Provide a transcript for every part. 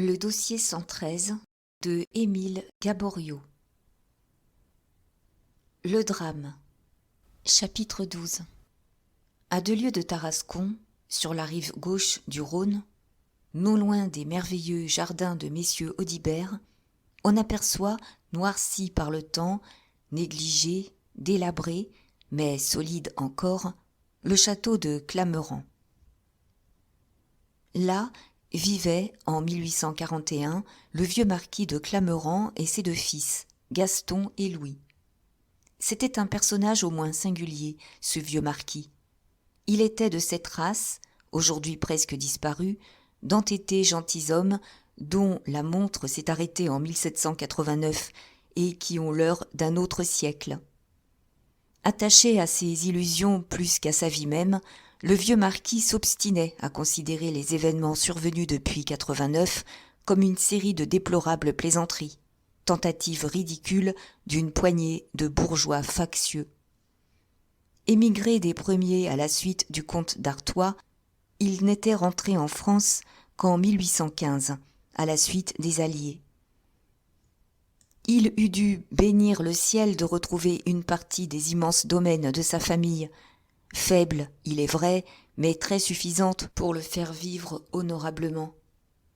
Le dossier 113 de Émile Gaboriau. Le drame. Chapitre 12. À 2 lieues de Tarascon, sur la rive gauche du Rhône, non loin des merveilleux jardins de messieurs Audibert, on aperçoit, noirci par le temps, négligé, délabré, mais solide encore, le château de Clammerans. Là vivait, en 1841, le vieux marquis de Clammerans et ses 2 fils, Gaston et Louis. C'était un personnage au moins singulier, ce vieux marquis. Il était de cette race, aujourd'hui presque disparue, d'entêtés gentilshommes dont la montre s'est arrêtée en 1789 et qui ont l'heure d'un autre siècle. Attaché à ses illusions plus qu'à sa vie même, le vieux marquis s'obstinait à considérer les événements survenus depuis 89 comme une série de déplorables plaisanteries, tentatives ridicules d'une poignée de bourgeois factieux. Émigré des premiers à la suite du comte d'Artois, il n'était rentré en France qu'en 1815, à la suite des Alliés. Il eût dû bénir le ciel de retrouver une partie des immenses domaines de sa famille, faible, il est vrai, mais très suffisante pour le faire vivre honorablement.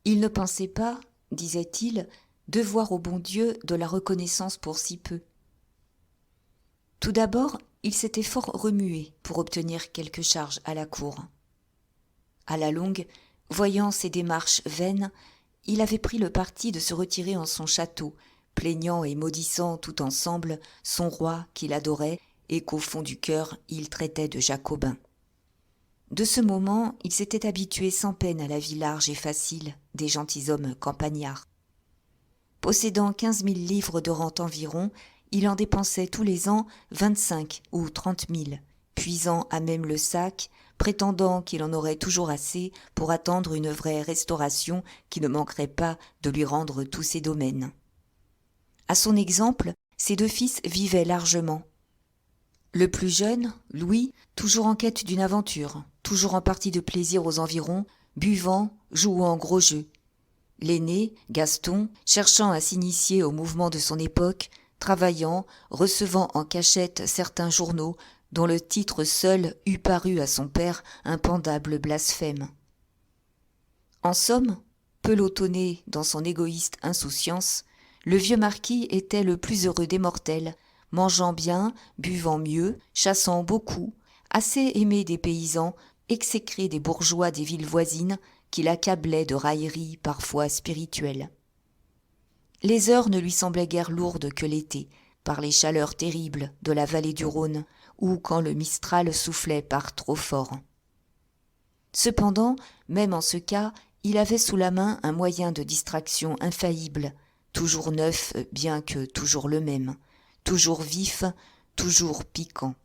Il ne pensait pas, disait-il, devoir au bon Dieu de la reconnaissance pour si peu. Tout d'abord, il s'était fort remué pour obtenir quelque charge à la cour. À la longue, voyant ses démarches vaines, il avait pris le parti de se retirer en son château, plaignant et maudissant tout ensemble son roi qu'il adorait et qu'au fond du cœur il traitait de jacobin. De ce moment, il s'était habitué sans peine à la vie large et facile des gentilshommes campagnards. Possédant 15 000 livres de rente environ, il en dépensait tous les ans 25 ou 30 000, puisant à même le sac, prétendant qu'il en aurait toujours assez pour attendre une vraie restauration qui ne manquerait pas de lui rendre tous ses domaines. À son exemple, ses 2 fils vivaient largement. Le plus jeune, Louis, toujours en quête d'une aventure, toujours en partie de plaisir aux environs, buvant, jouant gros jeu. L'aîné, Gaston, cherchant à s'initier au mouvement de son époque, travaillant, recevant en cachette certains journaux dont le titre seul eût paru à son père un pendable blasphème. En somme, pelotonné dans son égoïste insouciance, le vieux marquis était le plus heureux des mortels, mangeant bien, buvant mieux, chassant beaucoup, assez aimé des paysans, exécré des bourgeois des villes voisines, qui l'accablaient de railleries parfois spirituelles. Les heures ne lui semblaient guère lourdes que l'été, par les chaleurs terribles de la vallée du Rhône, ou quand le Mistral soufflait par trop fort. Cependant, même en ce cas, il avait sous la main un moyen de distraction infaillible, toujours neuf bien que toujours le même, toujours vif, toujours piquant.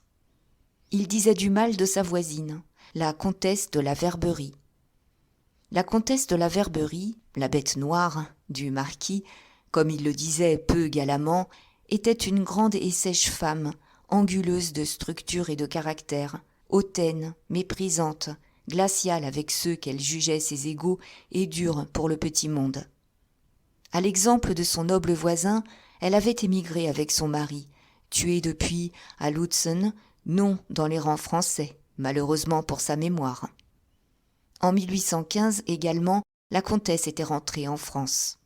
Il disait du mal de sa voisine, la comtesse de la Verberie. La comtesse de la Verberie, la bête noire du marquis, comme il le disait peu galamment, était une grande et sèche femme, anguleuse de structure et de caractère, hautaine, méprisante, glaciale avec ceux qu'elle jugeait ses égaux et dure pour le petit monde. À l'exemple de son noble voisin, elle avait émigré avec son mari, tué depuis à Lutzen, non dans les rangs français, malheureusement pour sa mémoire. En 1815 également, la comtesse était rentrée en France.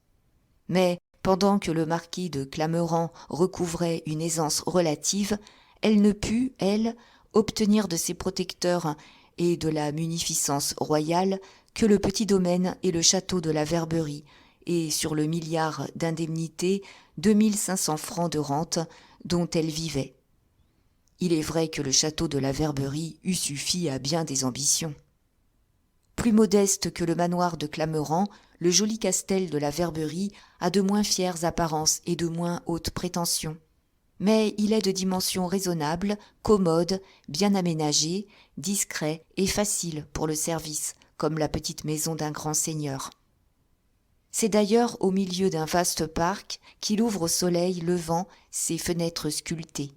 Mais pendant que le marquis de Clammerans recouvrait une aisance relative, elle ne put, elle, obtenir de ses protecteurs et de la munificence royale que le petit domaine et le château de la Verberie, et sur le milliard d'indemnités, 2500 francs de rente dont elle vivait. Il est vrai que le château de la Verberie eût suffi à bien des ambitions. Plus modeste que le manoir de Clammerans, le joli castel de la Verberie a de moins fières apparences et de moins hautes prétentions. Mais il est de dimensions raisonnables, commode, bien aménagé, discret et facile pour le service, comme la petite maison d'un grand seigneur. C'est d'ailleurs au milieu d'un vaste parc qu'il ouvre au soleil levant ses fenêtres sculptées.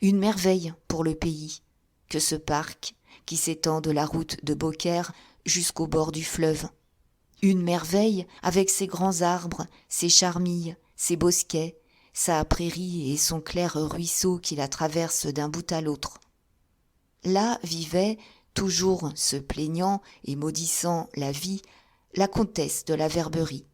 Une merveille pour le pays, que ce parc, qui s'étend de la route de Beaucaire jusqu'au bord du fleuve. Une merveille avec ses grands arbres, ses charmilles, ses bosquets, sa prairie et son clair ruisseau qui la traverse d'un bout à l'autre. Là vivait, toujours se plaignant et maudissant la vie, la comtesse de la Verberie.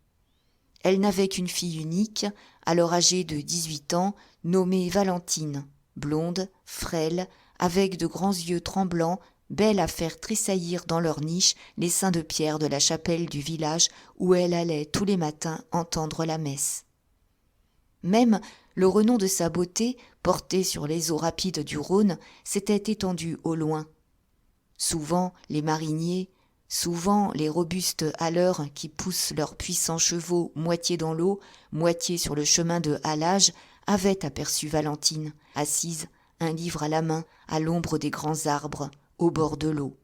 Elle n'avait qu'une fille unique, alors âgée de 18 ans, nommée Valentine, blonde, frêle, avec de grands yeux tremblants, belle à faire tressaillir dans leur niche les saints de pierre de la chapelle du village où elle allait tous les matins entendre la messe. Même le renom de sa beauté, porté sur les eaux rapides du Rhône, s'était étendu au loin. Souvent les mariniers, souvent les robustes haleurs qui poussent leurs puissants chevaux moitié dans l'eau, moitié sur le chemin de halage, avaient aperçu Valentine, assise, un livre à la main, à l'ombre des grands arbres, au bord de l'eau.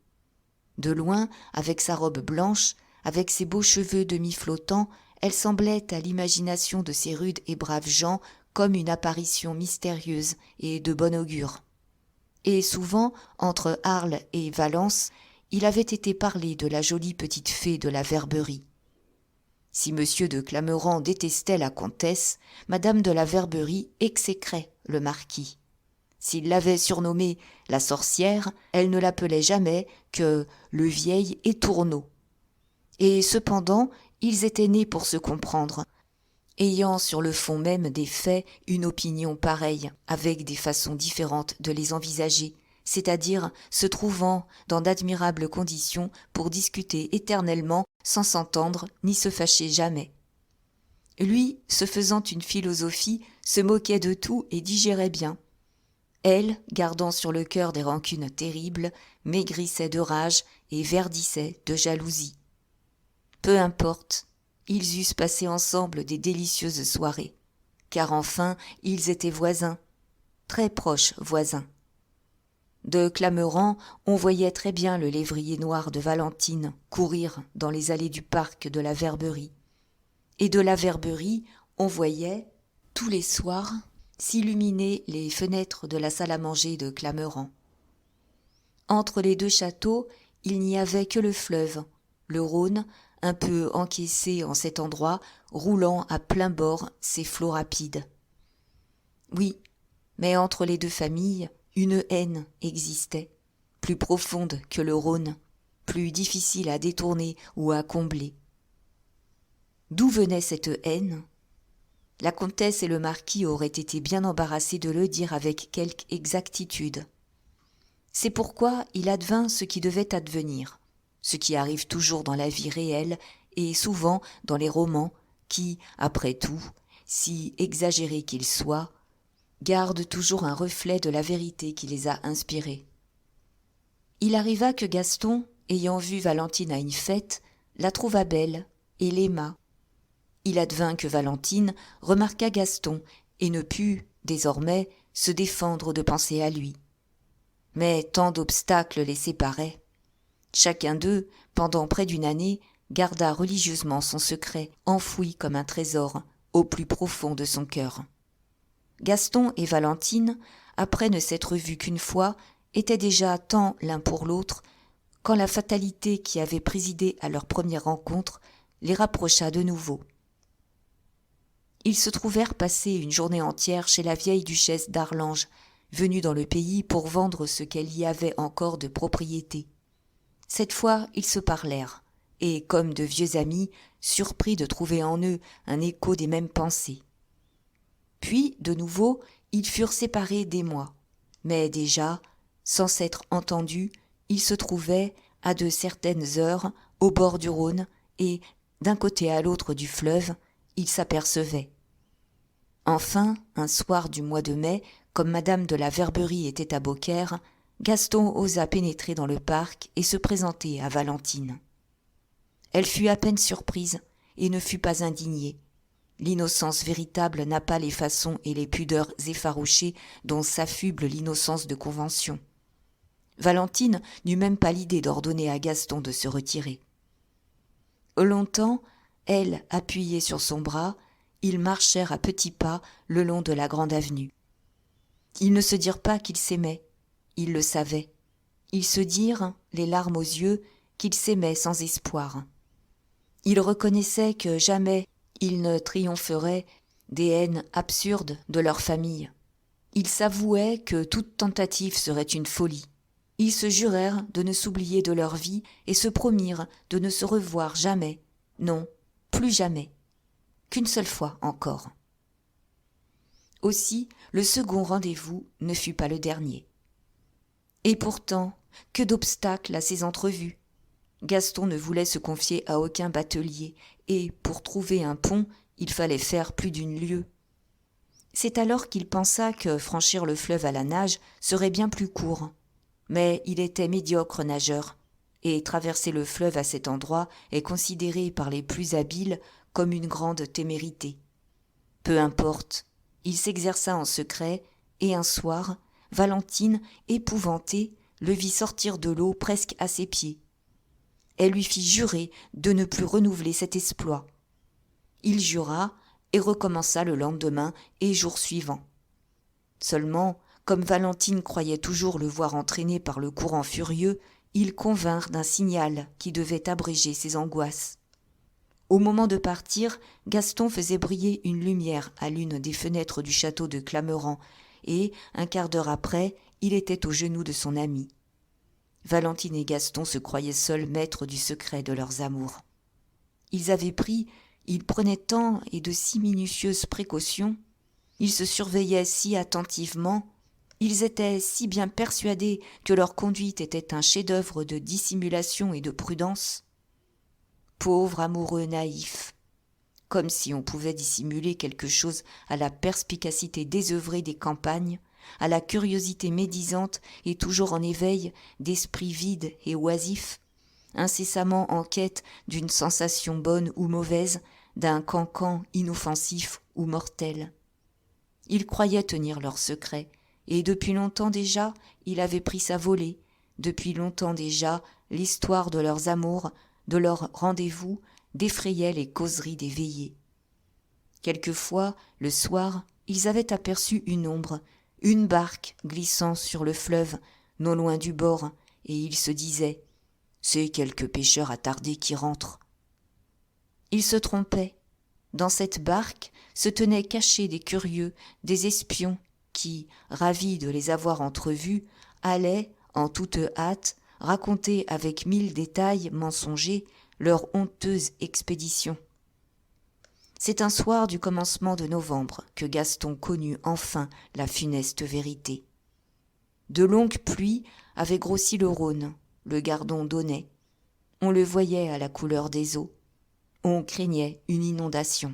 De loin, avec sa robe blanche, avec ses beaux cheveux demi-flottants, elle semblait à l'imagination de ces rudes et braves gens comme une apparition mystérieuse et de bon augure. Et souvent, entre Arles et Valence, il avait été parlé de la jolie petite fée de la Verberie. Si M. de Clameren détestait la comtesse, Madame de la Verberie exécrait le marquis. S'il l'avait surnommée la sorcière, elle ne l'appelait jamais que le vieil étourneau. Et cependant, ils étaient nés pour se comprendre, ayant sur le fond même des faits une opinion pareille, avec des façons différentes de les envisager, c'est-à-dire se trouvant dans d'admirables conditions pour discuter éternellement sans s'entendre ni se fâcher jamais. Lui, se faisant une philosophie, se moquait de tout et digérait bien. Elle, gardant sur le cœur des rancunes terribles, maigrissait de rage et verdissait de jalousie. Peu importe, ils eussent passé ensemble des délicieuses soirées, car enfin ils étaient voisins, très proches voisins. De Clameren, on voyait très bien le lévrier noir de Valentine courir dans les allées du parc de la Verberie. Et de la Verberie, on voyait, tous les soirs, s'illuminer les fenêtres de la salle à manger de Clameren. Entre les deux châteaux, il n'y avait que le fleuve, le Rhône, un peu encaissé en cet endroit, roulant à plein bord ses flots rapides. Oui, mais entre les deux familles, une haine existait, plus profonde que le Rhône, plus difficile à détourner ou à combler. D'où venait cette haine ? La comtesse et le marquis auraient été bien embarrassés de le dire avec quelque exactitude. C'est pourquoi il advint ce qui devait advenir, ce qui arrive toujours dans la vie réelle et souvent dans les romans qui, après tout, si exagérés qu'ils soient, gardent toujours un reflet de la vérité qui les a inspirés. Il arriva que Gaston, ayant vu Valentine à une fête, la trouva belle et l'aima. Il advint que Valentine remarqua Gaston et ne put, désormais, se défendre de penser à lui. Mais tant d'obstacles les séparaient. Chacun d'eux, pendant près d'une année, garda religieusement son secret, enfoui comme un trésor, au plus profond de son cœur. Gaston et Valentine, après ne s'être vus qu'une fois, étaient déjà tant l'un pour l'autre, quand la fatalité qui avait présidé à leur première rencontre les rapprocha de nouveau. Ils se trouvèrent passer une journée entière chez la vieille duchesse d'Arlange, venue dans le pays pour vendre ce qu'elle y avait encore de propriété. Cette fois, ils se parlèrent, et, comme de vieux amis, surpris de trouver en eux un écho des mêmes pensées. Puis, de nouveau, ils furent séparés des mois, mais déjà, sans s'être entendus, ils se trouvaient, à de certaines heures, au bord du Rhône, et, d'un côté à l'autre du fleuve, ils s'apercevaient. Enfin, un soir du mois de mai, comme Madame de la Verberie était à Beaucaire, Gaston osa pénétrer dans le parc et se présenter à Valentine. Elle fut à peine surprise et ne fut pas indignée. L'innocence véritable n'a pas les façons et les pudeurs effarouchées dont s'affuble l'innocence de convention. Valentine n'eut même pas l'idée d'ordonner à Gaston de se retirer. Longtemps, elle, appuyée sur son bras, ils marchèrent à petits pas le long de la grande avenue. Ils ne se dirent pas qu'ils s'aimaient, ils le savaient. Ils se dirent, les larmes aux yeux, qu'ils s'aimaient sans espoir. Il reconnaissait que jamais il ne triompherait des haines absurdes de leur famille. Ils s'avouaient que toute tentative serait une folie. Ils se jurèrent de ne s'oublier de leur vie et se promirent de ne se revoir jamais, non, plus jamais, qu'une seule fois encore. Aussi, le second rendez-vous ne fut pas le dernier. Et pourtant, que d'obstacles à ces entrevues. Gaston ne voulait se confier à aucun batelier, et pour trouver un pont, il fallait faire plus d'une lieue. C'est alors qu'il pensa que franchir le fleuve à la nage serait bien plus court. Mais il était médiocre nageur, et traverser le fleuve à cet endroit est considéré par les plus habiles comme une grande témérité. Peu importe, il s'exerça en secret, et un soir, Valentine, épouvantée, le vit sortir de l'eau presque à ses pieds. Elle lui fit jurer de ne plus renouveler cet exploit. Il jura et recommença le lendemain et jour suivant. Seulement, comme Valentine croyait toujours le voir entraîné par le courant furieux, ils convinrent d'un signal qui devait abréger ses angoisses. Au moment de partir, Gaston faisait briller une lumière à l'une des fenêtres du château de Clammerans, et, un quart d'heure après, il était aux genoux de son ami. Valentine et Gaston se croyaient seuls maîtres du secret de leurs amours. Ils prenaient tant et de si minutieuses précautions, ils se surveillaient si attentivement, ils étaient si bien persuadés que leur conduite était un chef-d'œuvre de dissimulation et de prudence. Pauvres amoureux naïfs, comme si on pouvait dissimuler quelque chose à la perspicacité désœuvrée des campagnes, à la curiosité médisante et toujours en éveil d'esprits vides et oisifs, incessamment en quête d'une sensation bonne ou mauvaise, d'un cancan inoffensif ou mortel. Ils croyaient tenir leur secret, et depuis longtemps déjà, il avait pris sa volée, depuis longtemps déjà, l'histoire de leurs amours, de leurs rendez-vous, défrayait les causeries des veillées. Quelquefois, le soir, ils avaient aperçu une ombre, une barque glissant sur le fleuve, non loin du bord, et ils se disaient « C'est quelque pêcheur attardé qui rentre ». Ils se trompaient. Dans cette barque se tenaient cachés des curieux, des espions qui, ravis de les avoir entrevus, allaient, en toute hâte, raconter avec 1000 détails mensongers leur honteuse expédition. C'est un soir du commencement de novembre que Gaston connut enfin la funeste vérité. De longues pluies avaient grossi le Rhône, le Gardon donnait. On le voyait à la couleur des eaux. On craignait une inondation.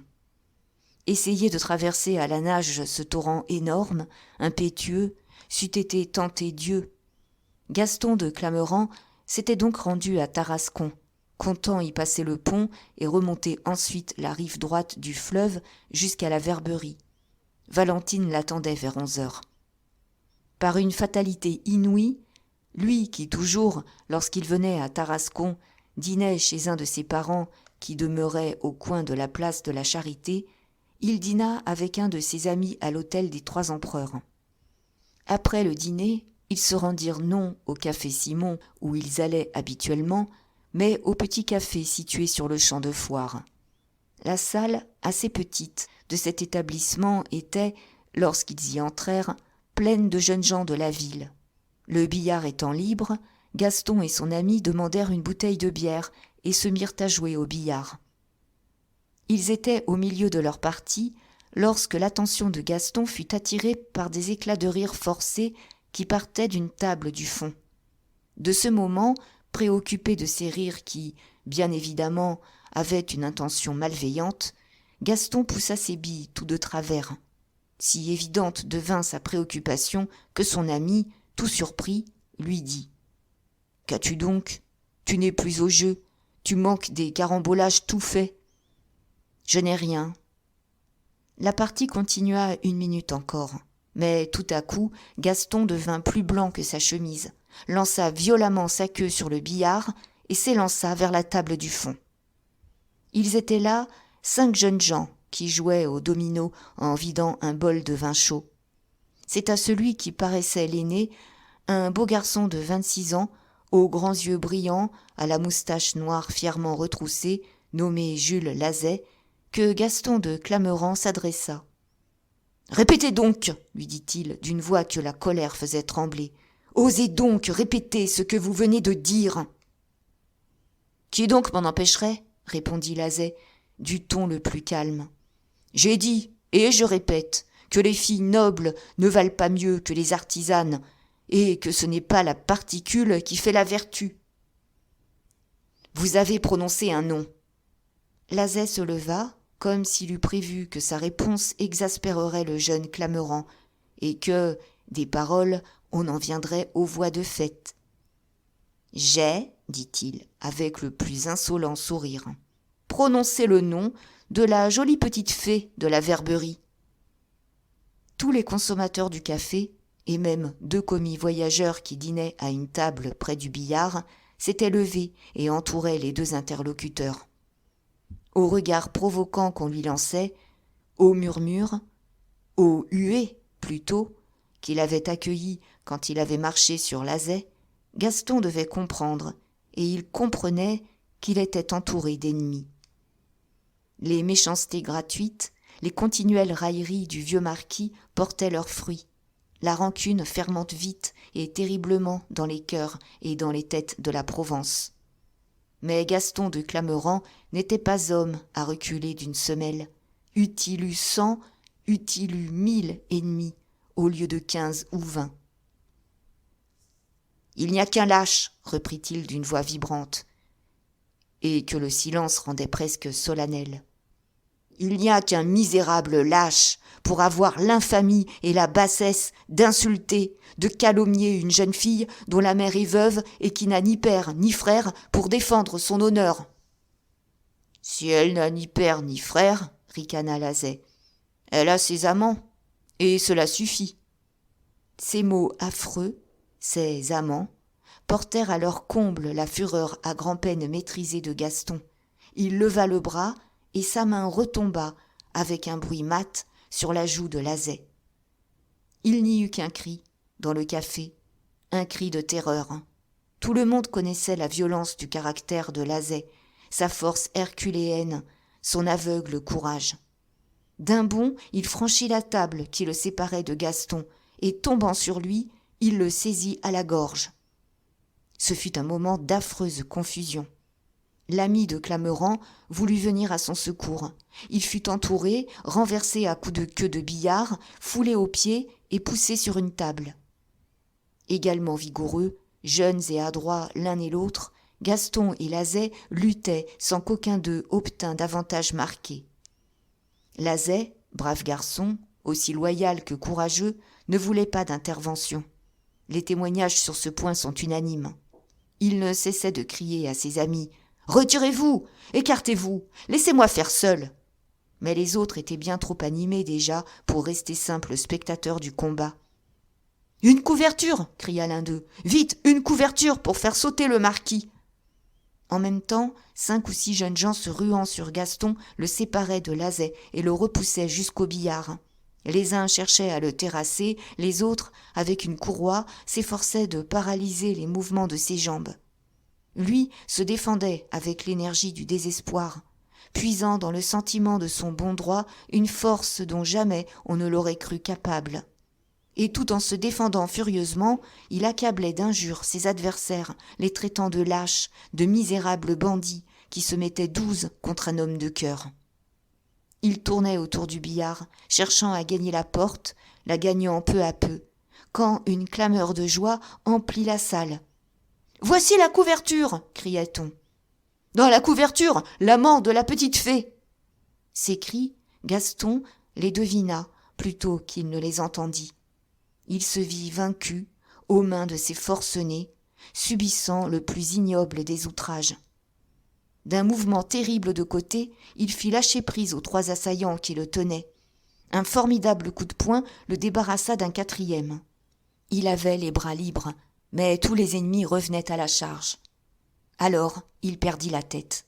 Essayer de traverser à la nage ce torrent énorme, impétueux, c'eût été tenter Dieu. Gaston de Clammerans s'était donc rendu à Tarascon, comptant y passer le pont et remonter ensuite la rive droite du fleuve jusqu'à la Verberie. Valentine l'attendait vers 11 heures. Par une fatalité inouïe, lui qui toujours, lorsqu'il venait à Tarascon, dînait chez un de ses parents qui demeurait au coin de la place de la Charité, il dîna avec un de ses amis à l'hôtel des Trois Empereurs. Après le dîner, ils se rendirent non au café Simon où ils allaient habituellement, mais au petit café situé sur le champ de foire. La salle, assez petite, de cet établissement était, lorsqu'ils y entrèrent, pleine de jeunes gens de la ville. Le billard étant libre, Gaston et son ami demandèrent une bouteille de bière et se mirent à jouer au billard. Ils étaient au milieu de leur partie lorsque l'attention de Gaston fut attirée par des éclats de rire forcés qui partaient d'une table du fond. De ce moment, préoccupé de ces rires qui, bien évidemment, avaient une intention malveillante, Gaston poussa ses billes tout de travers. Si évidente devint sa préoccupation que son ami, tout surpris, lui dit « Qu'as-tu donc ? Tu n'es plus au jeu, tu manques des carambolages tout faits. » « Je n'ai rien. » La partie continua 1 minute encore, mais tout à coup, Gaston devint plus blanc que sa chemise, lança violemment sa queue sur le billard et s'élança vers la table du fond. Ils étaient là 5 jeunes gens qui jouaient au domino en vidant un bol de vin chaud. C'est à celui qui paraissait l'aîné, un beau garçon de 26 ans, aux grands yeux brillants, à la moustache noire fièrement retroussée, nommé Jules Lazet, que Gaston de Clamerans s'adressa. « Répétez donc, lui dit-il d'une voix que la colère faisait trembler. Osez donc répéter ce que vous venez de dire. » « Qui donc m'en empêcherait ?» répondit Lazet, du ton le plus calme. « J'ai dit, et je répète, que les filles nobles ne valent pas mieux que les artisanes, et que ce n'est pas la particule qui fait la vertu. » « Vous avez prononcé un nom. » Lazet se leva, comme s'il eût prévu que sa réponse exaspérerait le jeune Clamerans, et que, des paroles, on en viendrait aux voix de fait. « J'ai, dit-il, avec le plus insolent sourire, prononcé le nom de la jolie petite fée de la Verberie. » Tous les consommateurs du café, et même 2 commis voyageurs qui dînaient à une table près du billard, s'étaient levés et entouraient les 2 interlocuteurs. Au regard provoquant qu'on lui lançait, au murmure, au huée plutôt, qu'il avait accueilli quand il avait marché sur Lazet, Gaston devait comprendre, et il comprenait qu'il était entouré d'ennemis. Les méchancetés gratuites, les continuelles railleries du vieux marquis portaient leurs fruits. La rancune fermente vite et terriblement dans les cœurs et dans les têtes de la Provence. Mais Gaston de Clamerans n'était pas homme à reculer d'une semelle. Eût-il eu 100, eût-il eu 1000 ennemis au lieu de 15 ou 20. « Il n'y a qu'un lâche, reprit-il d'une voix vibrante, et que le silence rendait presque solennel. Il n'y a qu'un misérable lâche pour avoir l'infamie et la bassesse d'insulter, de calomnier une jeune fille dont la mère est veuve et qui n'a ni père ni frère pour défendre son honneur. »« Si elle n'a ni père ni frère, ricana Lazet, elle a ses amants, et cela suffit. » Ces mots affreux, ces amants, portèrent à leur comble la fureur à grand-peine maîtrisée de Gaston. Il leva le bras et sa main retomba avec un bruit mat sur la joue de Lazet. Il n'y eut qu'un cri dans le café, un cri de terreur. Tout le monde connaissait la violence du caractère de Lazet, sa force herculéenne, son aveugle courage. D'un bond, il franchit la table qui le séparait de Gaston, et tombant sur lui, il le saisit à la gorge. Ce fut un moment d'affreuse confusion. L'ami de Clamerans voulut venir à son secours. Il fut entouré, renversé à coups de queue de billard, foulé aux pieds et poussé sur une table. Également vigoureux, jeunes et adroits l'un et l'autre, Gaston et Lazet luttaient sans qu'aucun d'eux obtînt d'avantage marqué. Lazet, brave garçon, aussi loyal que courageux, ne voulait pas d'intervention. Les témoignages sur ce point sont unanimes. Il ne cessait de crier à ses amis « Retirez-vous, écartez-vous, laissez-moi faire seul !» Mais les autres étaient bien trop animés déjà pour rester simples spectateurs du combat. « Une couverture !» cria l'un d'eux. « Vite, une couverture pour faire sauter le marquis !» En même temps, 5 ou 6 jeunes gens se ruant sur Gaston le séparaient de Lazet et le repoussaient jusqu'au billard. Les uns cherchaient à le terrasser, les autres, avec une courroie, s'efforçaient de paralyser les mouvements de ses jambes. Lui se défendait avec l'énergie du désespoir, puisant dans le sentiment de son bon droit une force dont jamais on ne l'aurait cru capable. Et tout en se défendant furieusement, il accablait d'injures ses adversaires, les traitant de lâches, de misérables bandits qui se mettaient 12 contre un homme de cœur. Il tournait autour du billard, cherchant à gagner la porte, la gagnant peu à peu, quand une clameur de joie emplit la salle. « Voici la couverture !» criait-on. « Dans la couverture, l'amant de la petite fée !» Ces cris, Gaston les devina plutôt qu'il ne les entendit. Il se vit vaincu aux mains de ces forcenés, subissant le plus ignoble des outrages. D'un mouvement terrible de côté, il fit lâcher prise aux 3 assaillants qui le tenaient. Un formidable coup de poing le débarrassa d'un 4e. Il avait les bras libres, mais tous les ennemis revenaient à la charge. Alors, il perdit la tête.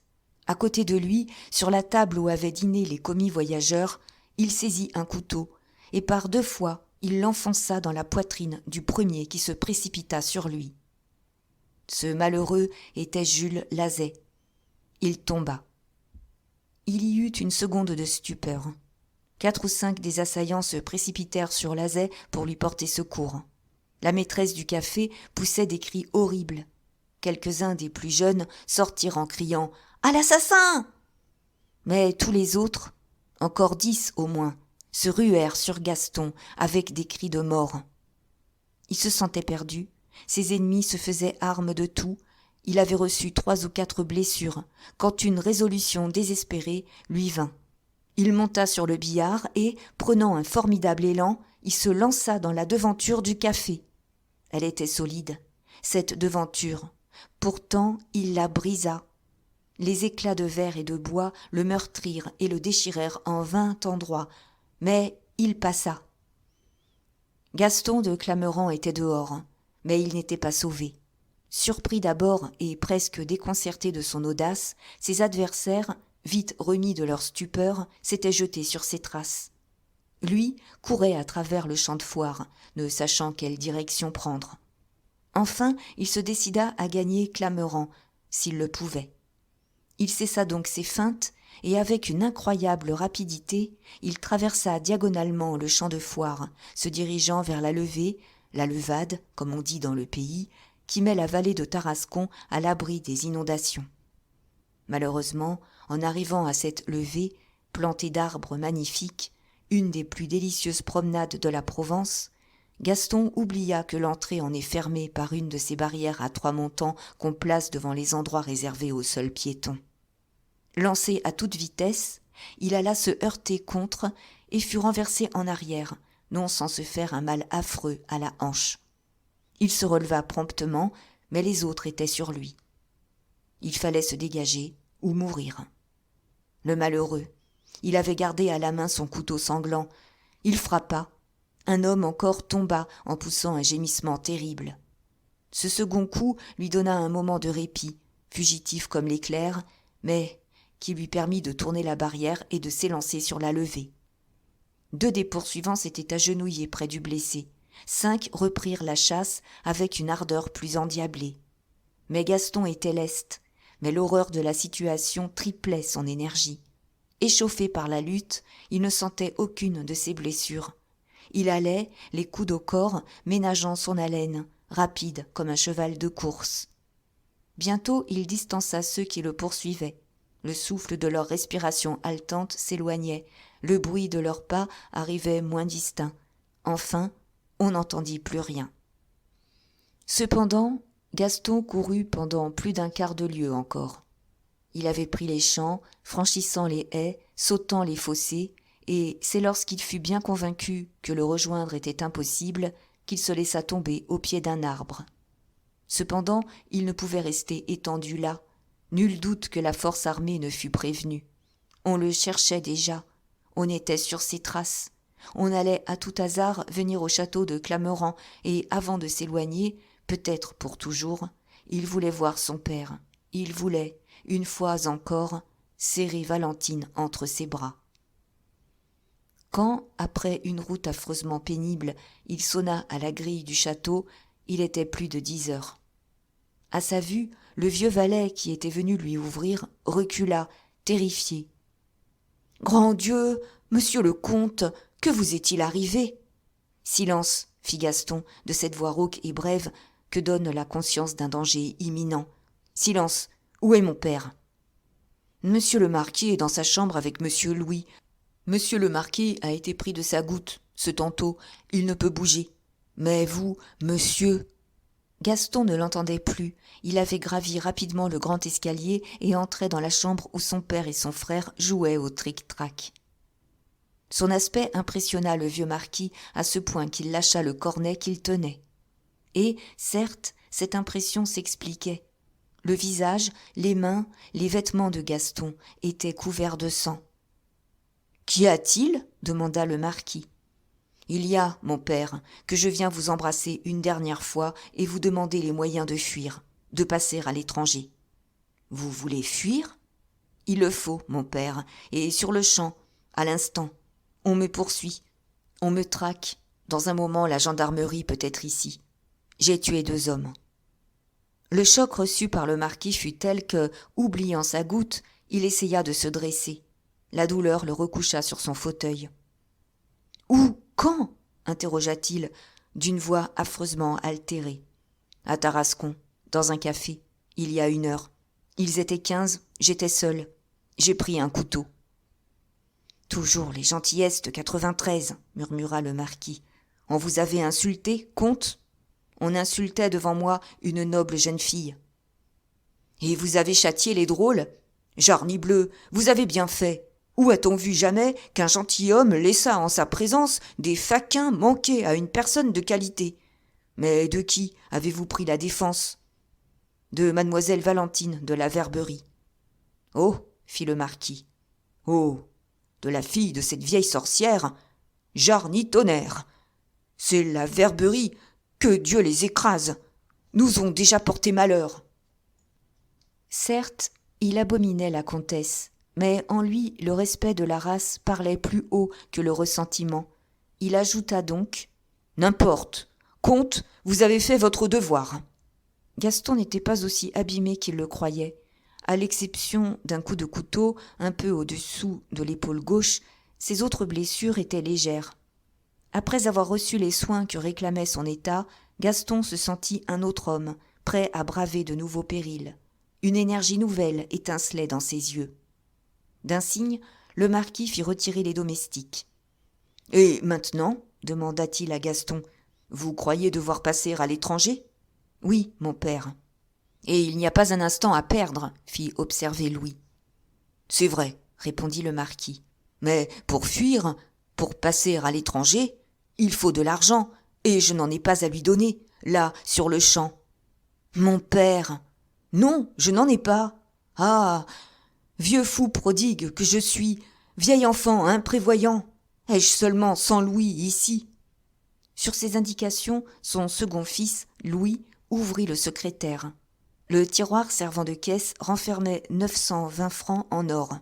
À côté de lui, sur la table où avaient dîné les commis voyageurs, il saisit un couteau, et par 2 fois, il l'enfonça dans la poitrine du premier qui se précipita sur lui. Ce malheureux était Jules Lazet. Il tomba. Il y eut une seconde de stupeur. 4 ou 5 des assaillants se précipitèrent sur Lazet pour lui porter secours. La maîtresse du café poussait des cris horribles. Quelques-uns des plus jeunes sortirent en criant « À l'assassin !» Mais tous les autres, encore 10 au moins, se ruèrent sur Gaston avec des cris de mort. Il se sentait perdu, ses ennemis se faisaient arme de tout, il avait reçu 3 ou 4 blessures, quand une résolution désespérée lui vint. Il monta sur le billard et, prenant un formidable élan, il se lança dans la devanture du café. Elle était solide, cette devanture. Pourtant, il la brisa. Les éclats de verre et de bois le meurtrirent et le déchirèrent en 20 endroits, mais il passa. Gaston de Clameran était dehors, mais il n'était pas sauvé. Surpris d'abord et presque déconcerté de son audace, ses adversaires, vite remis de leur stupeur, s'étaient jetés sur ses traces. Lui courait à travers le champ de foire, ne sachant quelle direction prendre. Enfin, il se décida à gagner Clameran, s'il le pouvait. Il cessa donc ses feintes, et avec une incroyable rapidité, il traversa diagonalement le champ de foire, se dirigeant vers la levée, la levade, comme on dit dans le pays, qui met la vallée de Tarascon à l'abri des inondations. Malheureusement, en arrivant à cette levée, plantée d'arbres magnifiques, une des plus délicieuses promenades de la Provence, Gaston oublia que l'entrée en est fermée par une de ces barrières à 3 montants qu'on place devant les endroits réservés aux seuls piétons. Lancé à toute vitesse, il alla se heurter contre et fut renversé en arrière, non sans se faire un mal affreux à la hanche. Il se releva promptement, mais les autres étaient sur lui. Il fallait se dégager ou mourir. Le malheureux, il avait gardé à la main son couteau sanglant. Il frappa. Un homme encore tomba en poussant un gémissement terrible. Ce second coup lui donna un moment de répit, fugitif comme l'éclair, mais qui lui permit de tourner la barrière et de s'élancer sur la levée. 2 des poursuivants s'étaient agenouillés près du blessé. 5 reprirent la chasse avec une ardeur plus endiablée. Mais Gaston était leste, mais l'horreur de la situation triplait son énergie. Échauffé par la lutte, il ne sentait aucune de ses blessures. Il allait, les coudes au corps, ménageant son haleine, rapide comme un cheval de course. Bientôt il distança ceux qui le poursuivaient. Le souffle de leur respiration haletante s'éloignait, le bruit de leurs pas arrivait moins distinct. Enfin, on n'entendit plus rien. Cependant, Gaston courut pendant plus d'un quart de lieue encore. Il avait pris les champs, franchissant les haies, sautant les fossés, et c'est lorsqu'il fut bien convaincu que le rejoindre était impossible qu'il se laissa tomber au pied d'un arbre. Cependant, il ne pouvait rester étendu là. Nul doute que la force armée ne fût prévenue. On le cherchait déjà. On était sur ses traces. On allait à tout hasard venir au château de Clameran, et avant de s'éloigner, peut-être pour toujours, il voulait voir son père. Il voulait, une fois encore, serrer Valentine entre ses bras. Quand, après une route affreusement pénible, il sonna à la grille du château, il était plus de 10 heures. À sa vue, le vieux valet qui était venu lui ouvrir recula, terrifié. « Grand Dieu, monsieur le comte, que vous est-il arrivé ?» « Silence, fit Gaston, de cette voix rauque et brève que donne la conscience d'un danger imminent. « Silence, où est mon père ?»« Monsieur le marquis est dans sa chambre avec monsieur Louis. Monsieur le marquis a été pris de sa goutte, ce tantôt, il ne peut bouger. Mais vous, monsieur... » Gaston ne l'entendait plus. Il avait gravi rapidement le grand escalier et entrait dans la chambre où son père et son frère jouaient au tric-trac. Son aspect impressionna le vieux marquis à ce point qu'il lâcha le cornet qu'il tenait. Et, certes, cette impression s'expliquait. Le visage, les mains, les vêtements de Gaston étaient couverts de sang. « Qu'y a-t-il » demanda le marquis. « Il y a, mon père, que je viens vous embrasser une dernière fois et vous demander les moyens de fuir, de passer à l'étranger. »« Vous voulez fuir ?»« Il le faut, mon père, et sur le champ, à l'instant. On me poursuit, on me traque. Dans un moment, la gendarmerie peut être ici. J'ai tué 2 hommes. » Le choc reçu par le marquis fut tel que, oubliant sa goutte, il essaya de se dresser. La douleur le recoucha sur son fauteuil. « Où ? Quand ?» interrogea-t-il, d'une voix affreusement altérée. « À Tarascon, dans un café, il y a 1 heure. Ils étaient 15, j'étais seul. J'ai pris un couteau. »« Toujours les gentillesses de 93, murmura le marquis. « On vous avait insulté, comte ? On insultait devant moi une noble jeune fille. »« Et vous avez châtié les drôles ? Jarnibleu, vous avez bien fait. Où a-t-on vu jamais qu'un gentilhomme laissa en sa présence des faquins manquer à une personne de qualité ? Mais de qui avez-vous pris la défense ? De mademoiselle Valentine de la Verberie. »« Oh !» fit le marquis. « Oh ! De la fille de cette vieille sorcière ? Jarni tonnerre ! C'est la Verberie, que Dieu les écrase ! Nous ont déjà porté malheur. » Certes, il abominait la comtesse, mais en lui le respect de la race parlait plus haut que le ressentiment. Il ajouta donc : « N'importe, comte, vous avez fait votre devoir. » Gaston n'était pas aussi abîmé qu'il le croyait. À l'exception d'un coup de couteau un peu au-dessous de l'épaule gauche, ses autres blessures étaient légères. Après avoir reçu les soins que réclamait son état, Gaston se sentit un autre homme, prêt à braver de nouveaux périls. Une énergie nouvelle étincelait dans ses yeux. D'un signe, le marquis fit retirer les domestiques. « Et maintenant, demanda-t-il à Gaston, vous croyez devoir passer à l'étranger ? » ?»« Oui, mon père. »« Et il n'y a pas un instant à perdre, fit observer Louis. »« C'est vrai, répondit le marquis. Mais pour fuir, pour passer à l'étranger, il faut de l'argent, et je n'en ai pas à lui donner, là, sur le champ. »« Mon père !»« Non, je n'en ai pas. Ah ! Vieux fou prodigue que je suis, vieil enfant imprévoyant, ai-je seulement 100 louis ici ? » Sur ces indications, son second fils, Louis, ouvrit le secrétaire. Le tiroir servant de caisse renfermait 920 francs en or.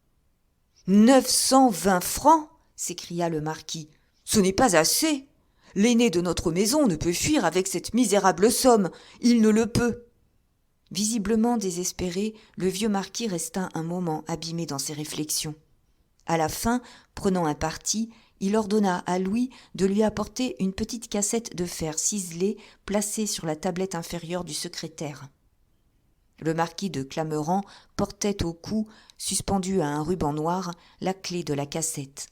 « 920 francs !» s'écria le marquis. « Ce n'est pas assez. L'aîné de notre maison ne peut fuir avec cette misérable somme. Il ne le peut. » Visiblement désespéré, le vieux marquis resta un moment abîmé dans ses réflexions. À la fin, prenant un parti, il ordonna à Louis de lui apporter une petite cassette de fer ciselée placée sur la tablette inférieure du secrétaire. Le marquis de Clameran portait au cou, suspendu à un ruban noir, la clé de la cassette.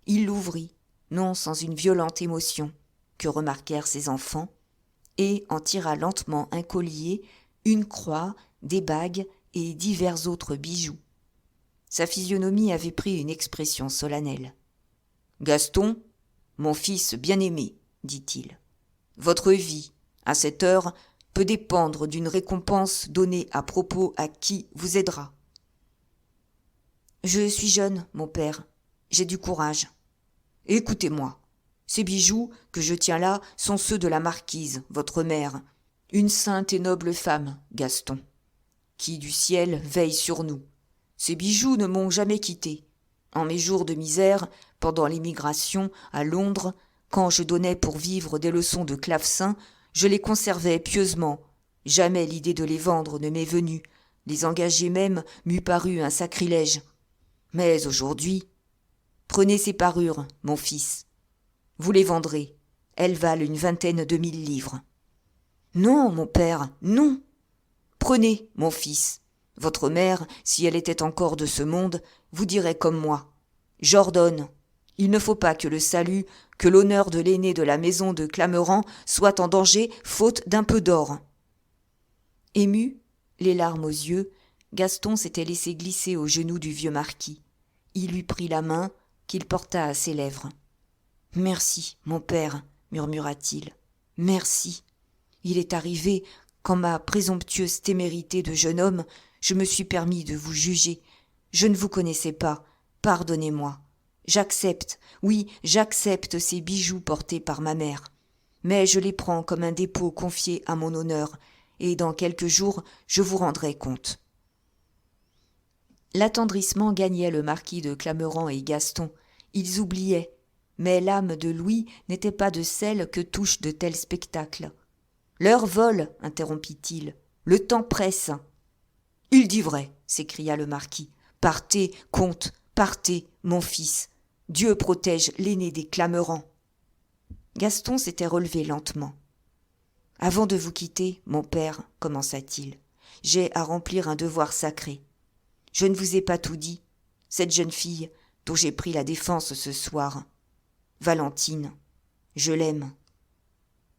Il l'ouvrit, non sans une violente émotion, que remarquèrent ses enfants, et en tira lentement un collier, une croix, des bagues et divers autres bijoux. Sa physionomie avait pris une expression solennelle. « Gaston, mon fils bien-aimé, dit-il, votre vie, à cette heure, peut dépendre d'une récompense donnée à propos à qui vous aidera. »« Je suis jeune, mon père, j'ai du courage. »« Écoutez-moi, ces bijoux que je tiens là sont ceux de la marquise, votre mère, une sainte et noble femme, Gaston, qui du ciel veille sur nous. Ces bijoux ne m'ont jamais quitté. En mes jours de misère, pendant l'émigration à Londres, quand je donnais pour vivre des leçons de clavecin, je les conservais pieusement. Jamais l'idée de les vendre ne m'est venue. Les engager même m'eût paru un sacrilège. Mais aujourd'hui, prenez ces parures, mon fils. Vous les vendrez. Elles valent 20 000 livres. Non, mon père, non. Prenez, mon fils. Votre mère, si elle était encore de ce monde, vous dirait comme moi. J'ordonne. Il ne faut pas que le salut, que l'honneur de l'aîné de la maison de Clameran soit en danger faute d'un peu d'or. » Ému, les larmes aux yeux, Gaston s'était laissé glisser aux genoux du vieux marquis. Il lui prit la main, qu'il porta à ses lèvres. « Merci, mon père, murmura-t-il. Merci. Il est arrivé qu'en ma présomptueuse témérité de jeune homme, je me suis permis de vous juger. Je ne vous connaissais pas. Pardonnez-moi. J'accepte, oui, j'accepte ces bijoux portés par ma mère. Mais je les prends comme un dépôt confié à mon honneur, et dans quelques jours, je vous rendrai compte. » L'attendrissement gagnait le marquis de Clameran et Gaston. Ils oubliaient, mais l'âme de Louis n'était pas de celle que touchent de tels spectacles. « L'heure vole, interrompit-il. Le temps presse. »« Il dit vrai, s'écria le marquis. Partez, comte, partez, mon fils. Dieu protège l'aîné des Clamerans. » Gaston s'était relevé lentement. « Avant de vous quitter, mon père, commença-t-il, j'ai à remplir un devoir sacré. Je ne vous ai pas tout dit. Cette jeune fille dont j'ai pris la défense ce soir, Valentine, je l'aime. »«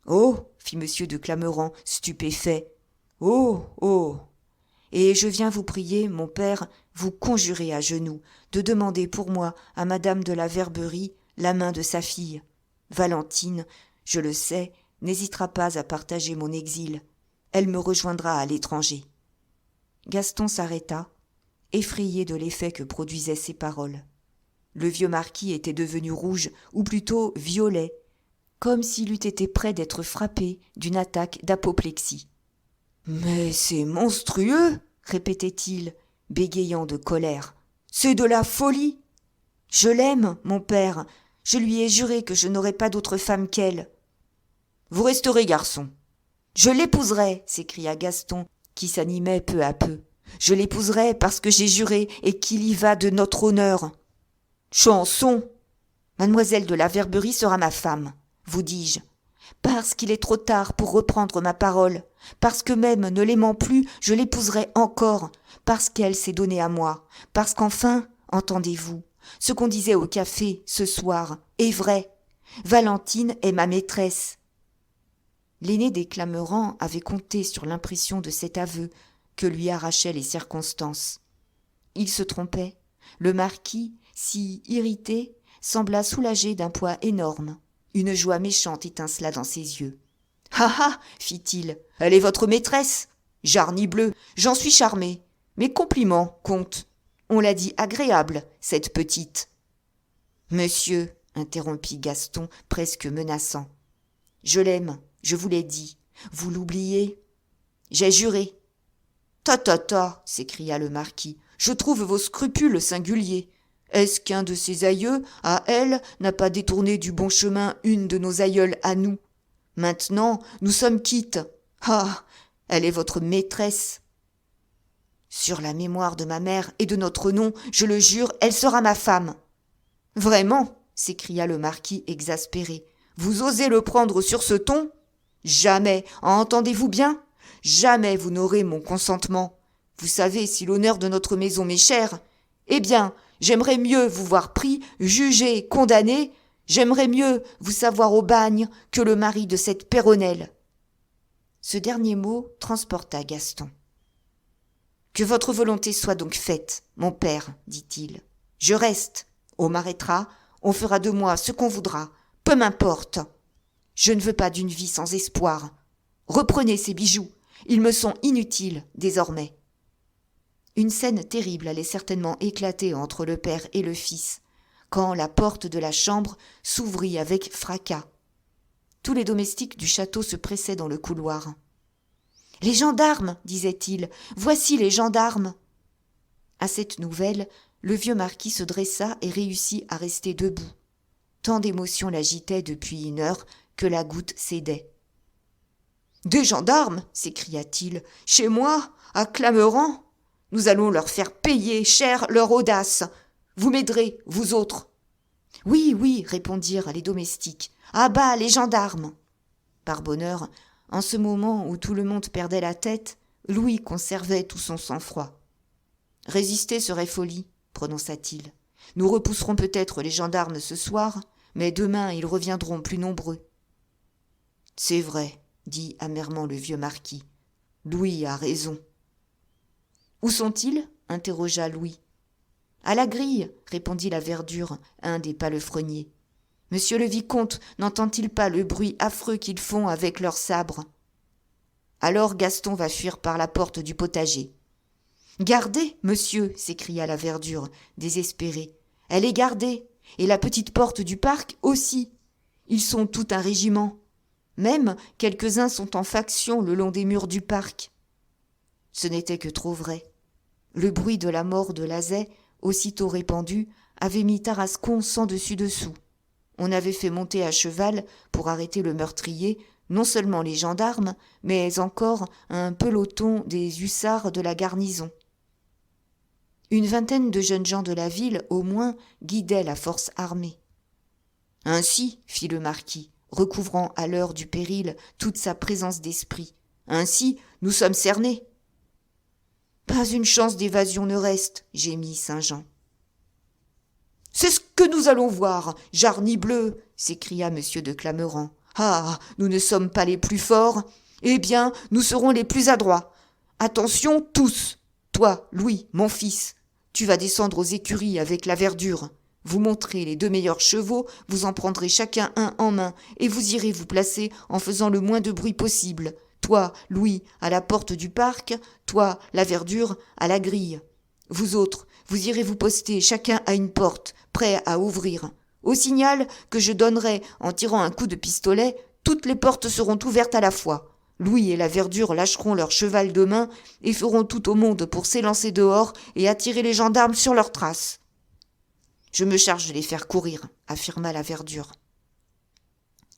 Oh !» fit monsieur de Clamerans, stupéfait. « Oh ! Oh ! Et je viens vous prier, mon père, vous conjurer à genoux, de demander pour moi à madame de la Verberie la main de sa fille. Valentine, je le sais, n'hésitera pas à partager mon exil. Elle me rejoindra à l'étranger. » Gaston s'arrêta, effrayé de l'effet que produisaient ces paroles. Le vieux marquis était devenu rouge, ou plutôt violet, comme s'il eût été près d'être frappé d'une attaque d'apoplexie. « Mais c'est monstrueux !» répétait-il, bégayant de colère. « C'est de la folie ! Je l'aime, mon père. Je lui ai juré que je n'aurais pas d'autre femme qu'elle. »« Vous resterez garçon. »« Je l'épouserai !» s'écria Gaston, qui s'animait peu à peu. « Je l'épouserai parce que j'ai juré et qu'il y va de notre honneur. »« Chanson ! Mademoiselle de la Verberie sera ma femme, vous dis-je. Parce qu'il est trop tard pour reprendre ma parole, parce que même ne l'aimant plus, je l'épouserai encore, parce qu'elle s'est donnée à moi, parce qu'enfin, entendez-vous, ce qu'on disait au café ce soir est vrai. Valentine est ma maîtresse. » L'aîné des Clamerans avait compté sur l'impression de cet aveu que lui arrachaient les circonstances. Il se trompait. Le marquis, si irrité, sembla soulagé d'un poids énorme. Une joie méchante étincela dans ses yeux. « Ah ah !» fit-il, « elle est votre maîtresse ? Jarnibleu, j'en suis charmé. Mes compliments, comte. On l'a dit agréable, cette petite. »« Monsieur, » interrompit Gaston, presque menaçant, « je l'aime, je vous l'ai dit. Vous l'oubliez ? J'ai juré. »« Ta ta ta !» s'écria le marquis, « je trouve vos scrupules singuliers. Est-ce qu'un de ses aïeux, à elle, n'a pas détourné du bon chemin une de nos aïeules à nous ? Maintenant, nous sommes quittes. Ah ! Elle est votre maîtresse. »« Sur la mémoire de ma mère et de notre nom, je le jure, elle sera ma femme. »« Vraiment ?» s'écria le marquis exaspéré. « Vous osez le prendre sur ce ton ? Jamais, entendez-vous bien ? Jamais vous n'aurez mon consentement. Vous savez si l'honneur de notre maison m'est cher. Eh bien, j'aimerais mieux vous voir pris, jugé, condamné. J'aimerais mieux vous savoir au bagne que le mari de cette Péronnelle. » Ce dernier mot transporta Gaston. « Que votre volonté soit donc faite, mon père, dit-il. Je reste. On m'arrêtera, on fera de moi ce qu'on voudra. Peu m'importe. Je ne veux pas d'une vie sans espoir. Reprenez ces bijoux. Ils me sont inutiles désormais. » Une scène terrible allait certainement éclater entre le père et le fils, quand la porte de la chambre s'ouvrit avec fracas. Tous les domestiques du château se pressaient dans le couloir. « Les gendarmes !» disait-il. « Voici les gendarmes !» À cette nouvelle, le vieux marquis se dressa et réussit à rester debout. Tant d'émotions l'agitaient depuis une heure que la goutte cédait. « Des gendarmes !» s'écria-t-il. « Chez moi, à Clamerans ? Nous allons leur faire payer cher leur audace. Vous m'aiderez, vous autres. »« Oui, oui, » répondirent les domestiques. « À bas les gendarmes !» Par bonheur, en ce moment où tout le monde perdait la tête, Louis conservait tout son sang-froid. « Résister serait folie, » prononça-t-il. « Nous repousserons peut-être les gendarmes ce soir, mais demain ils reviendront plus nombreux. »« C'est vrai, » dit amèrement le vieux marquis. « Louis a raison. »« Où sont-ils » interrogea Louis. « À la grille, » répondit la Verdure, un des palefreniers. « Monsieur le vicomte n'entend-il pas le bruit affreux qu'ils font avec leurs sabres ? » Alors Gaston va fuir par la porte du potager. « Gardez, monsieur !» s'écria la Verdure, désespérée. « Elle est gardée, et la petite porte du parc aussi. Ils sont tout un régiment. Même quelques-uns sont en faction le long des murs du parc. » Ce n'était que trop vrai. Le bruit de la mort de Lazet, aussitôt répandu, avait mis Tarascon sans dessus-dessous. On avait fait monter à cheval, pour arrêter le meurtrier, non seulement les gendarmes, mais encore un peloton des hussards de la garnison. Une vingtaine de jeunes gens de la ville, au moins, guidaient la force armée. « Ainsi, fit le marquis, recouvrant à l'heure du péril toute sa présence d'esprit, ainsi nous sommes cernés. »« Pas une chance d'évasion ne reste, gémit Saint-Jean. »« C'est ce que nous allons voir, jarnibleu !» s'écria M. de Clameren. « Ah, nous ne sommes pas les plus forts. Eh bien, nous serons les plus adroits. Attention tous. Toi, Louis, mon fils, tu vas descendre aux écuries avec la verdure. Vous montrez les 2 meilleurs chevaux, vous en prendrez chacun un en main, et vous irez vous placer en faisant le moins de bruit possible. Toi, Louis, à la porte du parc, toi, la verdure, à la grille. Vous autres, vous irez vous poster chacun à une porte, prêts à ouvrir. Au signal que je donnerai en tirant un coup de pistolet, toutes les portes seront ouvertes à la fois. Louis et la verdure lâcheront leur cheval de main et feront tout au monde pour s'élancer dehors et attirer les gendarmes sur leurs traces. Je me charge de les faire courir, affirma la verdure.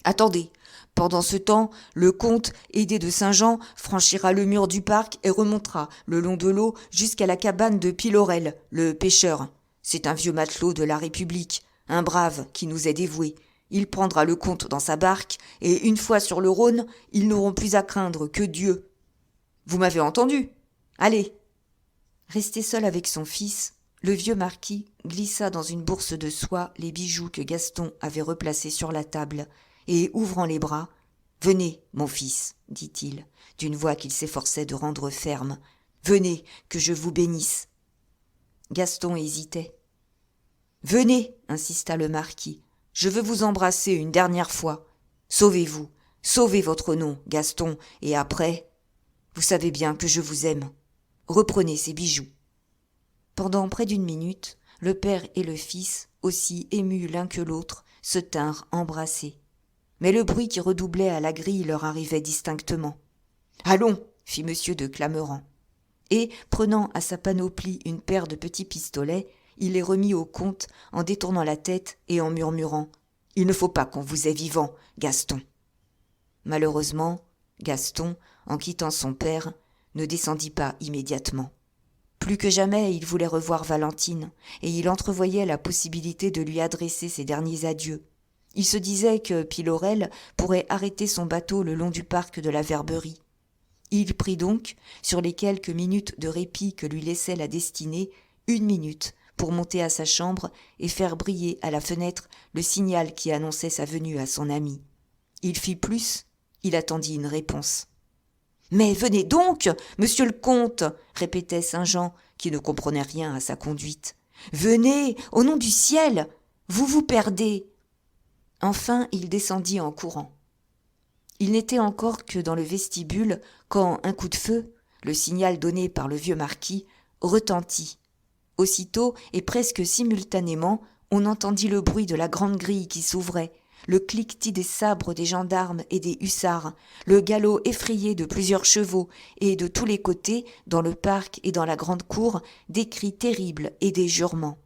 Attendez, pendant ce temps, le comte, aidé de Saint-Jean, franchira le mur du parc et remontera le long de l'eau jusqu'à la cabane de Pilorel, le pêcheur. C'est un vieux matelot de la République, un brave qui nous est dévoué. Il prendra le comte dans sa barque, et une fois sur le Rhône, ils n'auront plus à craindre que Dieu. Vous m'avez entendu ? Allez !» Resté seul avec son fils, le vieux marquis glissa dans une bourse de soie les bijoux que Gaston avait replacés sur la table, et ouvrant les bras, « Venez, mon fils, dit-il, d'une voix qu'il s'efforçait de rendre ferme. Venez, que je vous bénisse. » Gaston hésitait. « Venez, insista le marquis. Je veux vous embrasser une dernière fois. Sauvez-vous, sauvez votre nom, Gaston, et après, vous savez bien que je vous aime. Reprenez ces bijoux. » Pendant près d'1 minute, le père et le fils, aussi émus l'un que l'autre, se tinrent embrassés. Mais le bruit qui redoublait à la grille leur arrivait distinctement. « Allons !» fit M. de Clameren. Et, prenant à sa panoplie une paire de petits pistolets, il les remit au comte en détournant la tête et en murmurant « Il ne faut pas qu'on vous ait vivant, Gaston !» Malheureusement, Gaston, en quittant son père, ne descendit pas immédiatement. Plus que jamais, il voulait revoir Valentine, et il entrevoyait la possibilité de lui adresser ses derniers adieux. Il se disait que Pilorel pourrait arrêter son bateau le long du parc de la Verberie. Il prit donc, sur les quelques minutes de répit que lui laissait la destinée, 1 minute pour monter à sa chambre et faire briller à la fenêtre le signal qui annonçait sa venue à son ami. Il fit plus, il attendit une réponse. « Mais venez donc, monsieur le comte !» répétait Saint-Jean, qui ne comprenait rien à sa conduite. « Venez, au nom du ciel, vous vous perdez !» Enfin, il descendit en courant. Il n'était encore que dans le vestibule quand un coup de feu, le signal donné par le vieux marquis, retentit. Aussitôt et presque simultanément, on entendit le bruit de la grande grille qui s'ouvrait, le cliquetis des sabres des gendarmes et des hussards, le galop effrayé de plusieurs chevaux, et de tous les côtés, dans le parc et dans la grande cour, des cris terribles et des jurements.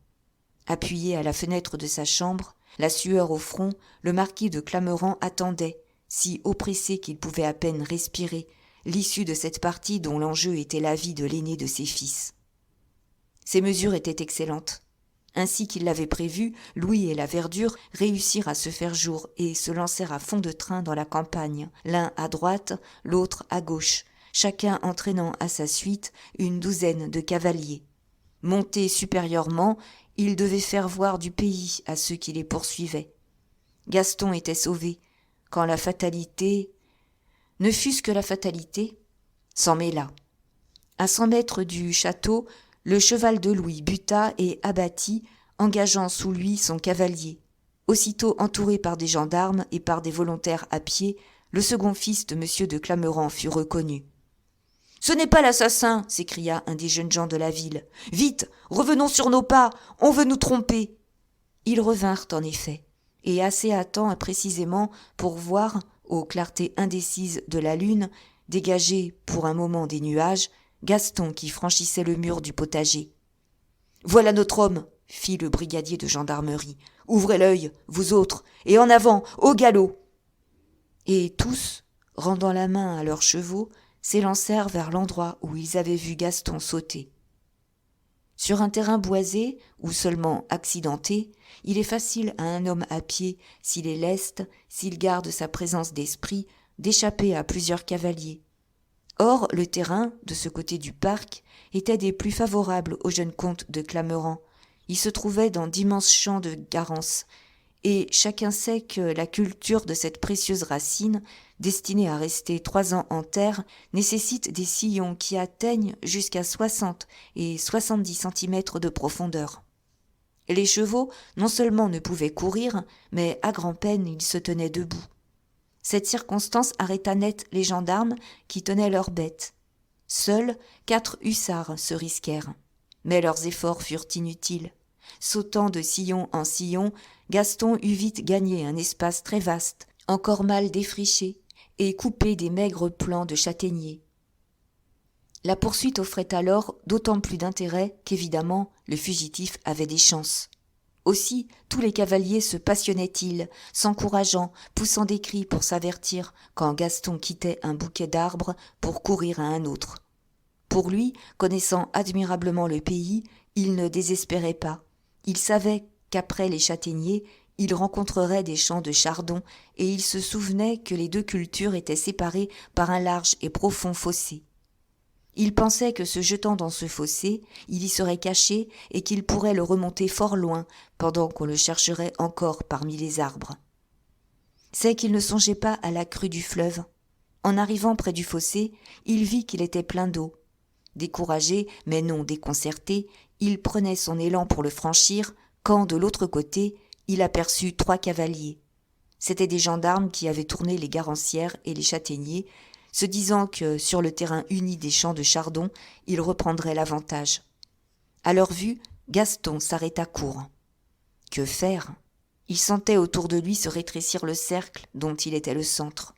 Appuyé à la fenêtre de sa chambre, la sueur au front, le marquis de Clameren attendait, si oppressé qu'il pouvait à peine respirer, l'issue de cette partie dont l'enjeu était la vie de l'aîné de ses fils. Ces mesures étaient excellentes. Ainsi qu'il l'avait prévu, Louis et la verdure réussirent à se faire jour et se lancèrent à fond de train dans la campagne, l'un à droite, l'autre à gauche, chacun entraînant à sa suite une 12aine de cavaliers. Montés supérieurement, ils devaient faire voir du pays à ceux qui les poursuivaient. Gaston était sauvé, quand la fatalité, ne fût-ce que la fatalité, s'en mêla. À 100 mètres du château, le cheval de Louis buta et abattit, engageant sous lui son cavalier. Aussitôt entouré par des gendarmes et par des volontaires à pied, le second fils de M. de Clameren fut reconnu. « Ce n'est pas l'assassin !» s'écria un des jeunes gens de la ville. « Vite, revenons sur nos pas, on veut nous tromper !» Ils revinrent en effet, et assez à temps précisément pour voir, aux clartés indécises de la lune, dégagées pour un moment des nuages, Gaston qui franchissait le mur du potager. « Voilà notre homme !» fit le brigadier de gendarmerie. « Ouvrez l'œil, vous autres, et en avant, au galop !» Et tous, rendant la main à leurs chevaux, s'élancèrent vers l'endroit où ils avaient vu Gaston sauter. Sur un terrain boisé ou seulement accidenté, il est facile à un homme à pied, s'il est leste, s'il garde sa présence d'esprit, d'échapper à plusieurs cavaliers. Or, le terrain, de ce côté du parc, était des plus favorables au jeune comte de Clameren. Il se trouvait dans d'immenses champs de Garance, et chacun sait que la culture de cette précieuse racine, destinée à rester 3 ans en terre, nécessite des sillons qui atteignent jusqu'à 60 et 70 centimètres de profondeur. Les chevaux non seulement ne pouvaient courir, mais à grand-peine ils se tenaient debout. Cette circonstance arrêta net les gendarmes qui tenaient leurs bêtes. Seuls 4 hussards se risquèrent, mais leurs efforts furent inutiles. Sautant de sillon en sillon, Gaston eut vite gagné un espace très vaste, encore mal défriché, et coupé des maigres plants de châtaigniers. La poursuite offrait alors d'autant plus d'intérêt qu'évidemment le fugitif avait des chances. Aussi, tous les cavaliers se passionnaient-ils, s'encourageant, poussant des cris pour s'avertir quand Gaston quittait un bouquet d'arbres pour courir à un autre. Pour lui, connaissant admirablement le pays, il ne désespérait pas. Il savait qu'après les châtaigniers, il rencontrerait des champs de chardon, et il se souvenait que les 2 cultures étaient séparées par un large et profond fossé. Il pensait que se jetant dans ce fossé, il y serait caché et qu'il pourrait le remonter fort loin pendant qu'on le chercherait encore parmi les arbres. C'est qu'il ne songeait pas à la crue du fleuve. En arrivant près du fossé, il vit qu'il était plein d'eau. Découragé, mais non déconcerté, il prenait son élan pour le franchir quand, de l'autre côté, il aperçut 3 cavaliers. C'étaient des gendarmes qui avaient tourné les garancières et les châtaigniers, se disant que, sur le terrain uni des champs de chardon, ils reprendraient l'avantage. À leur vue, Gaston s'arrêta court. Que faire ? Il sentait autour de lui se rétrécir le cercle dont il était le centre.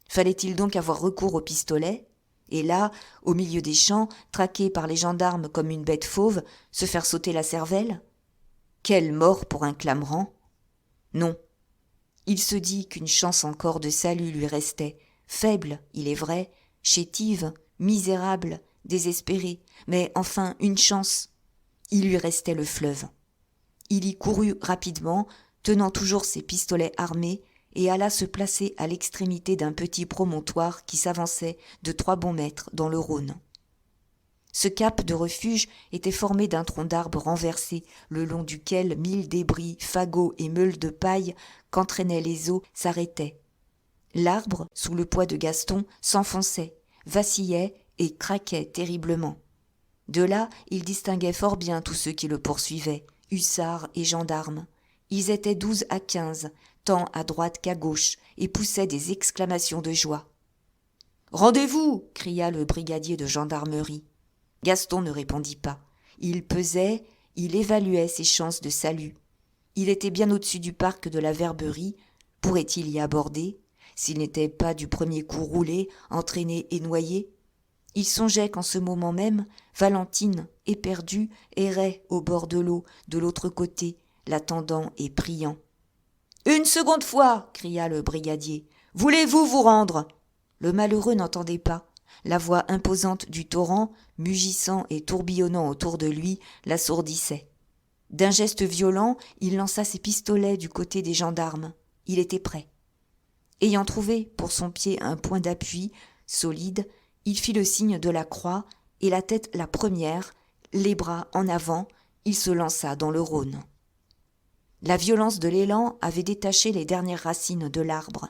Fallait-il donc avoir recours au pistolet ? Et là, au milieu des champs, traqué par les gendarmes comme une bête fauve, se faire sauter la cervelle ? Quelle mort pour un Clameren ! Non. Il se dit qu'une chance encore de salut lui restait, faible, il est vrai, chétive, misérable, désespérée, mais enfin une chance. Il lui restait le fleuve. Il y courut rapidement, tenant toujours ses pistolets armés, et alla se placer à l'extrémité d'un petit promontoire qui s'avançait de 3 bons mètres dans le Rhône. Ce cap de refuge était formé d'un tronc d'arbre renversé, le long duquel 1000 débris, fagots et meules de paille qu'entraînaient les eaux s'arrêtaient. L'arbre, sous le poids de Gaston, s'enfonçait, vacillait et craquait terriblement. De là, il distinguait fort bien tous ceux qui le poursuivaient, hussards et gendarmes. Ils étaient 12 à 15, tant à droite qu'à gauche, et poussaient des exclamations de joie. « Rendez-vous » cria le brigadier de gendarmerie. Gaston ne répondit pas. Il pesait, il évaluait ses chances de salut. Il était bien au-dessus du parc de la Verberie. Pourrait-il y aborder, s'il n'était pas du premier coup roulé, entraîné et noyé ? Il songeait qu'en ce moment même, Valentine, éperdue, errait au bord de l'eau, de l'autre côté, l'attendant et priant. « Une seconde fois » cria le brigadier. « Voulez-vous vous rendre ?» Le malheureux n'entendait pas. La voix imposante du torrent, mugissant et tourbillonnant autour de lui, l'assourdissait. D'un geste violent, il lança ses pistolets du côté des gendarmes. Il était prêt. Ayant trouvé pour son pied un point d'appui solide, il fit le signe de la croix et la tête la première, les bras en avant, il se lança dans le Rhône. La violence de l'élan avait détaché les dernières racines de l'arbre.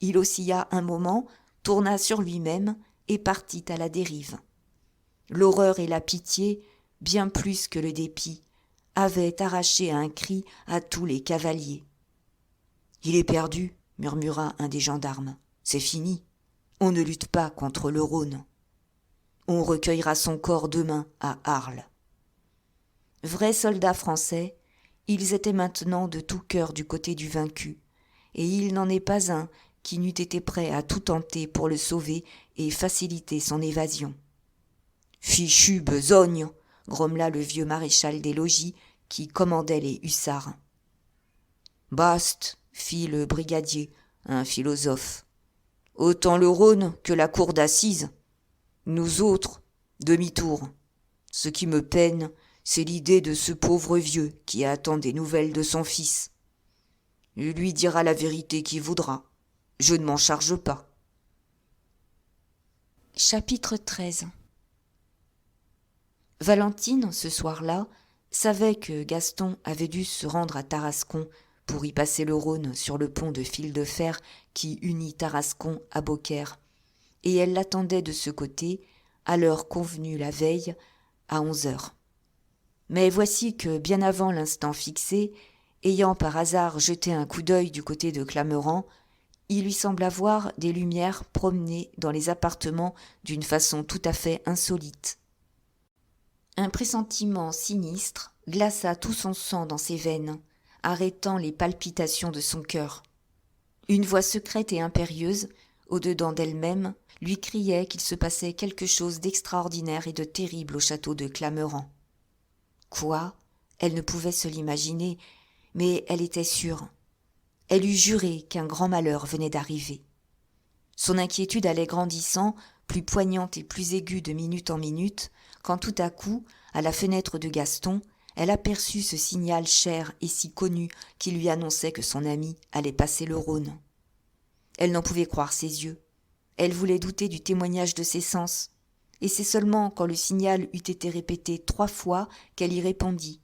Il oscilla un moment, tourna sur lui-même et partit à la dérive. L'horreur et la pitié, bien plus que le dépit, avaient arraché un cri à tous les cavaliers. « Il est perdu » murmura un des gendarmes. « C'est fini. On ne lutte pas contre le Rhône. On recueillera son corps demain à Arles. » Vrais soldats français, ils étaient maintenant de tout cœur du côté du vaincu, et il n'en est pas un qui n'eût été prêt à tout tenter pour le sauver et faciliter son évasion. « Fichu besogne !» grommela le vieux maréchal des logis qui commandait les hussards. « Baste !» fit le brigadier, un philosophe. « Autant le Rhône que la cour d'assises. Nous autres, demi-tour. Ce qui me peine, C'est l'idée de ce pauvre vieux qui attend des nouvelles de son fils. Il lui dira la vérité qui voudra. Je ne m'en charge pas. » Chapitre 13. Valentine, ce soir-là, savait que Gaston avait dû se rendre à Tarascon pour y passer le Rhône sur le pont de fil de fer qui unit Tarascon à Beaucaire, et elle l'attendait de ce côté, à l'heure convenue la veille, à 11 heures. Mais voici que, bien avant l'instant fixé, ayant par hasard jeté un coup d'œil du côté de Clameren, il lui sembla voir des lumières promener dans les appartements d'une façon tout à fait insolite. Un pressentiment sinistre glaça tout son sang dans ses veines, arrêtant les palpitations de son cœur. Une voix secrète et impérieuse, au-dedans d'elle-même, lui criait qu'il se passait quelque chose d'extraordinaire et de terrible au château de Clameren. Quoi ? Elle ne pouvait se l'imaginer, mais elle était sûre. Elle eût juré qu'un grand malheur venait d'arriver. Son inquiétude allait grandissant, plus poignante et plus aiguë de minute en minute, quand tout à coup, à la fenêtre de Gaston, elle aperçut ce signal cher et si connu qui lui annonçait que son ami allait passer le Rhône. Elle n'en pouvait croire ses yeux. Elle voulait douter du témoignage de ses sens. Et c'est seulement quand le signal eut été répété 3 fois qu'elle y répondit.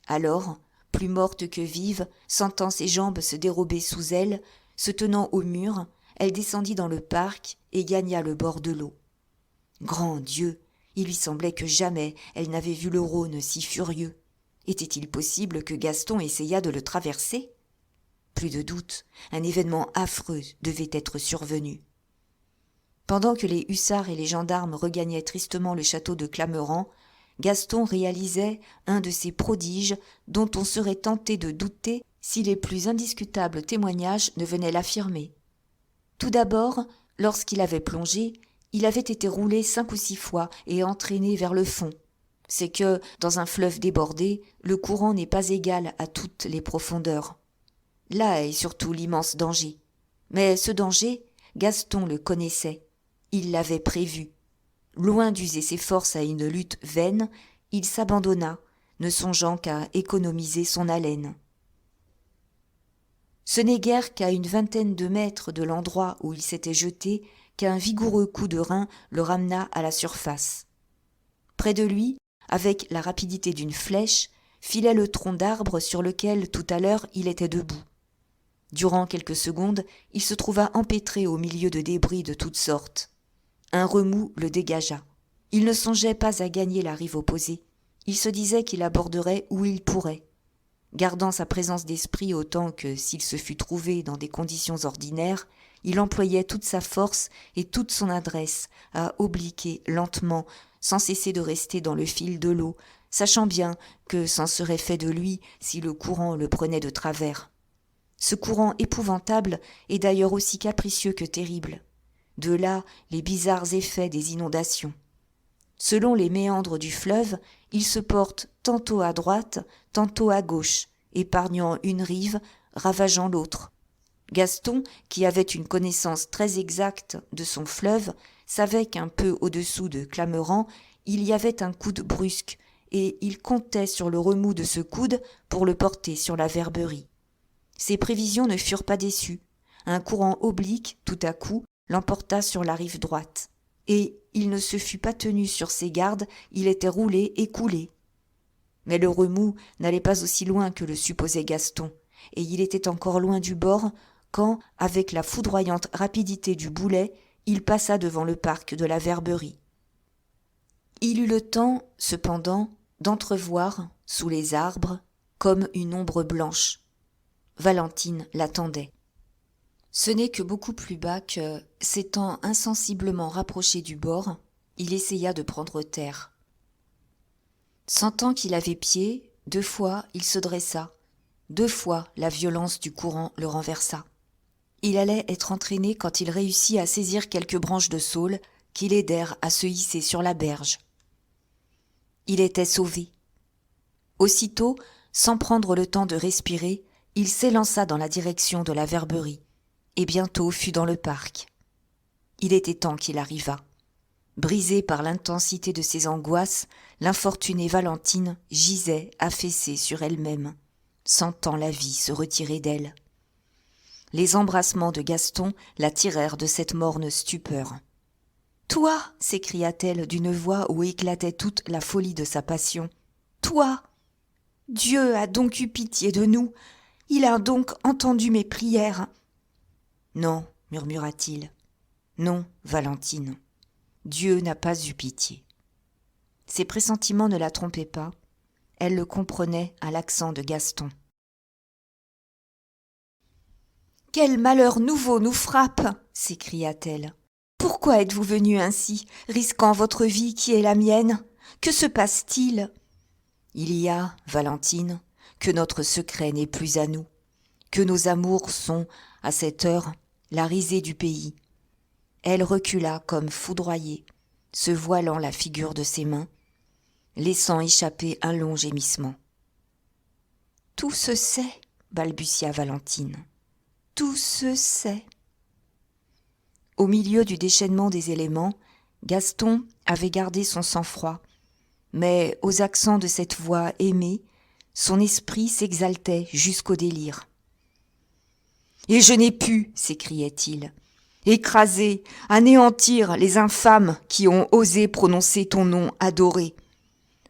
Alors, plus morte que vive, sentant ses jambes se dérober sous elle, se tenant au mur, elle descendit dans le parc et gagna le bord de l'eau. Grand Dieu! Il lui semblait que jamais elle n'avait vu le Rhône si furieux. Était-il possible que Gaston essayât de le traverser ? Plus de doute, un événement affreux devait être survenu. Pendant que les hussards et les gendarmes regagnaient tristement le château de Clameren, Gaston réalisait un de ces prodiges dont on serait tenté de douter si les plus indiscutables témoignages ne venaient l'affirmer. Tout d'abord, lorsqu'il avait plongé, il avait été roulé 5 ou 6 fois et entraîné vers le fond. C'est que, dans un fleuve débordé, le courant n'est pas égal à toutes les profondeurs. Là est surtout l'immense danger. Mais ce danger, Gaston le connaissait. Il l'avait prévu. Loin d'user ses forces à une lutte vaine, il s'abandonna, ne songeant qu'à économiser son haleine. Ce n'est guère qu'à une vingtaine de mètres de l'endroit où il s'était jeté qu'un vigoureux coup de rein le ramena à la surface. Près de lui, avec la rapidité d'une flèche, filait le tronc d'arbre sur lequel tout à l'heure il était debout. Durant quelques secondes, il se trouva empêtré au milieu de débris de toutes sortes. Un remous le dégagea. Il ne songeait pas à gagner la rive opposée. Il se disait qu'il aborderait où il pourrait. Gardant sa présence d'esprit autant que s'il se fût trouvé dans des conditions ordinaires, il employait toute sa force et toute son adresse à obliquer lentement, sans cesser de rester dans le fil de l'eau, sachant bien que c'en serait fait de lui si le courant le prenait de travers. Ce courant épouvantable est d'ailleurs aussi capricieux que terrible. De là les bizarres effets des inondations. Selon les méandres du fleuve, il se porte tantôt à droite, tantôt à gauche, épargnant une rive, ravageant l'autre. Gaston, qui avait une connaissance très exacte de son fleuve, savait qu'un peu au-dessous de Clameren, il y avait un coude brusque, et il comptait sur le remous de ce coude pour le porter sur la Verberie. Ses prévisions ne furent pas déçues. Un courant oblique, tout à coup, l'emporta sur la rive droite. Et il ne se fut pas tenu sur ses gardes, il était roulé et coulé. Mais le remous n'allait pas aussi loin que le supposait Gaston, et il était encore loin du bord quand, avec la foudroyante rapidité du boulet, il passa devant le parc de la Verberie. Il eut le temps, cependant, d'entrevoir, sous les arbres, comme une ombre blanche. Valentine l'attendait. Ce n'est que beaucoup plus bas que, s'étant insensiblement rapproché du bord, il essaya de prendre terre. Sentant qu'il avait pied, 2 fois il se dressa, 2 fois la violence du courant le renversa. Il allait être entraîné quand il réussit à saisir quelques branches de saule qui l'aidèrent à se hisser sur la berge. Il était sauvé. Aussitôt, sans prendre le temps de respirer, il s'élança dans la direction de la Verberie, et bientôt fut dans le parc. Il était temps qu'il arrivât. Brisée par l'intensité de ses angoisses, l'infortunée Valentine gisait affaissée sur elle-même, sentant la vie se retirer d'elle. Les embrassements de Gaston la tirèrent de cette morne stupeur. « Toi !» s'écria-t-elle d'une voix où éclatait toute la folie de sa passion. « Toi ! Dieu a donc eu pitié de nous. Il a donc entendu mes prières. »« Non, murmura-t-il. Non, Valentine. Dieu n'a pas eu pitié. » Ses pressentiments ne la trompaient pas. Elle le comprenait à l'accent de Gaston. « Quel malheur nouveau nous frappe !» s'écria-t-elle. « Pourquoi êtes-vous venu ainsi, risquant votre vie qui est la mienne ? Que se passe-t-il » ? « Il y a, Valentine, que notre secret n'est plus à nous, que nos amours sont, à cette heure, la risée du pays. » Elle recula comme foudroyée, se voilant la figure de ses mains, laissant échapper un long gémissement. « Tout se sait, » balbutia Valentine. « Tout se sait. » Au milieu du déchaînement des éléments, Gaston avait gardé son sang-froid, mais aux accents de cette voix aimée, son esprit s'exaltait jusqu'au délire. « Et je n'ai pu, » s'écriait-il, « écraser, anéantir les infâmes qui ont osé prononcer ton nom adoré.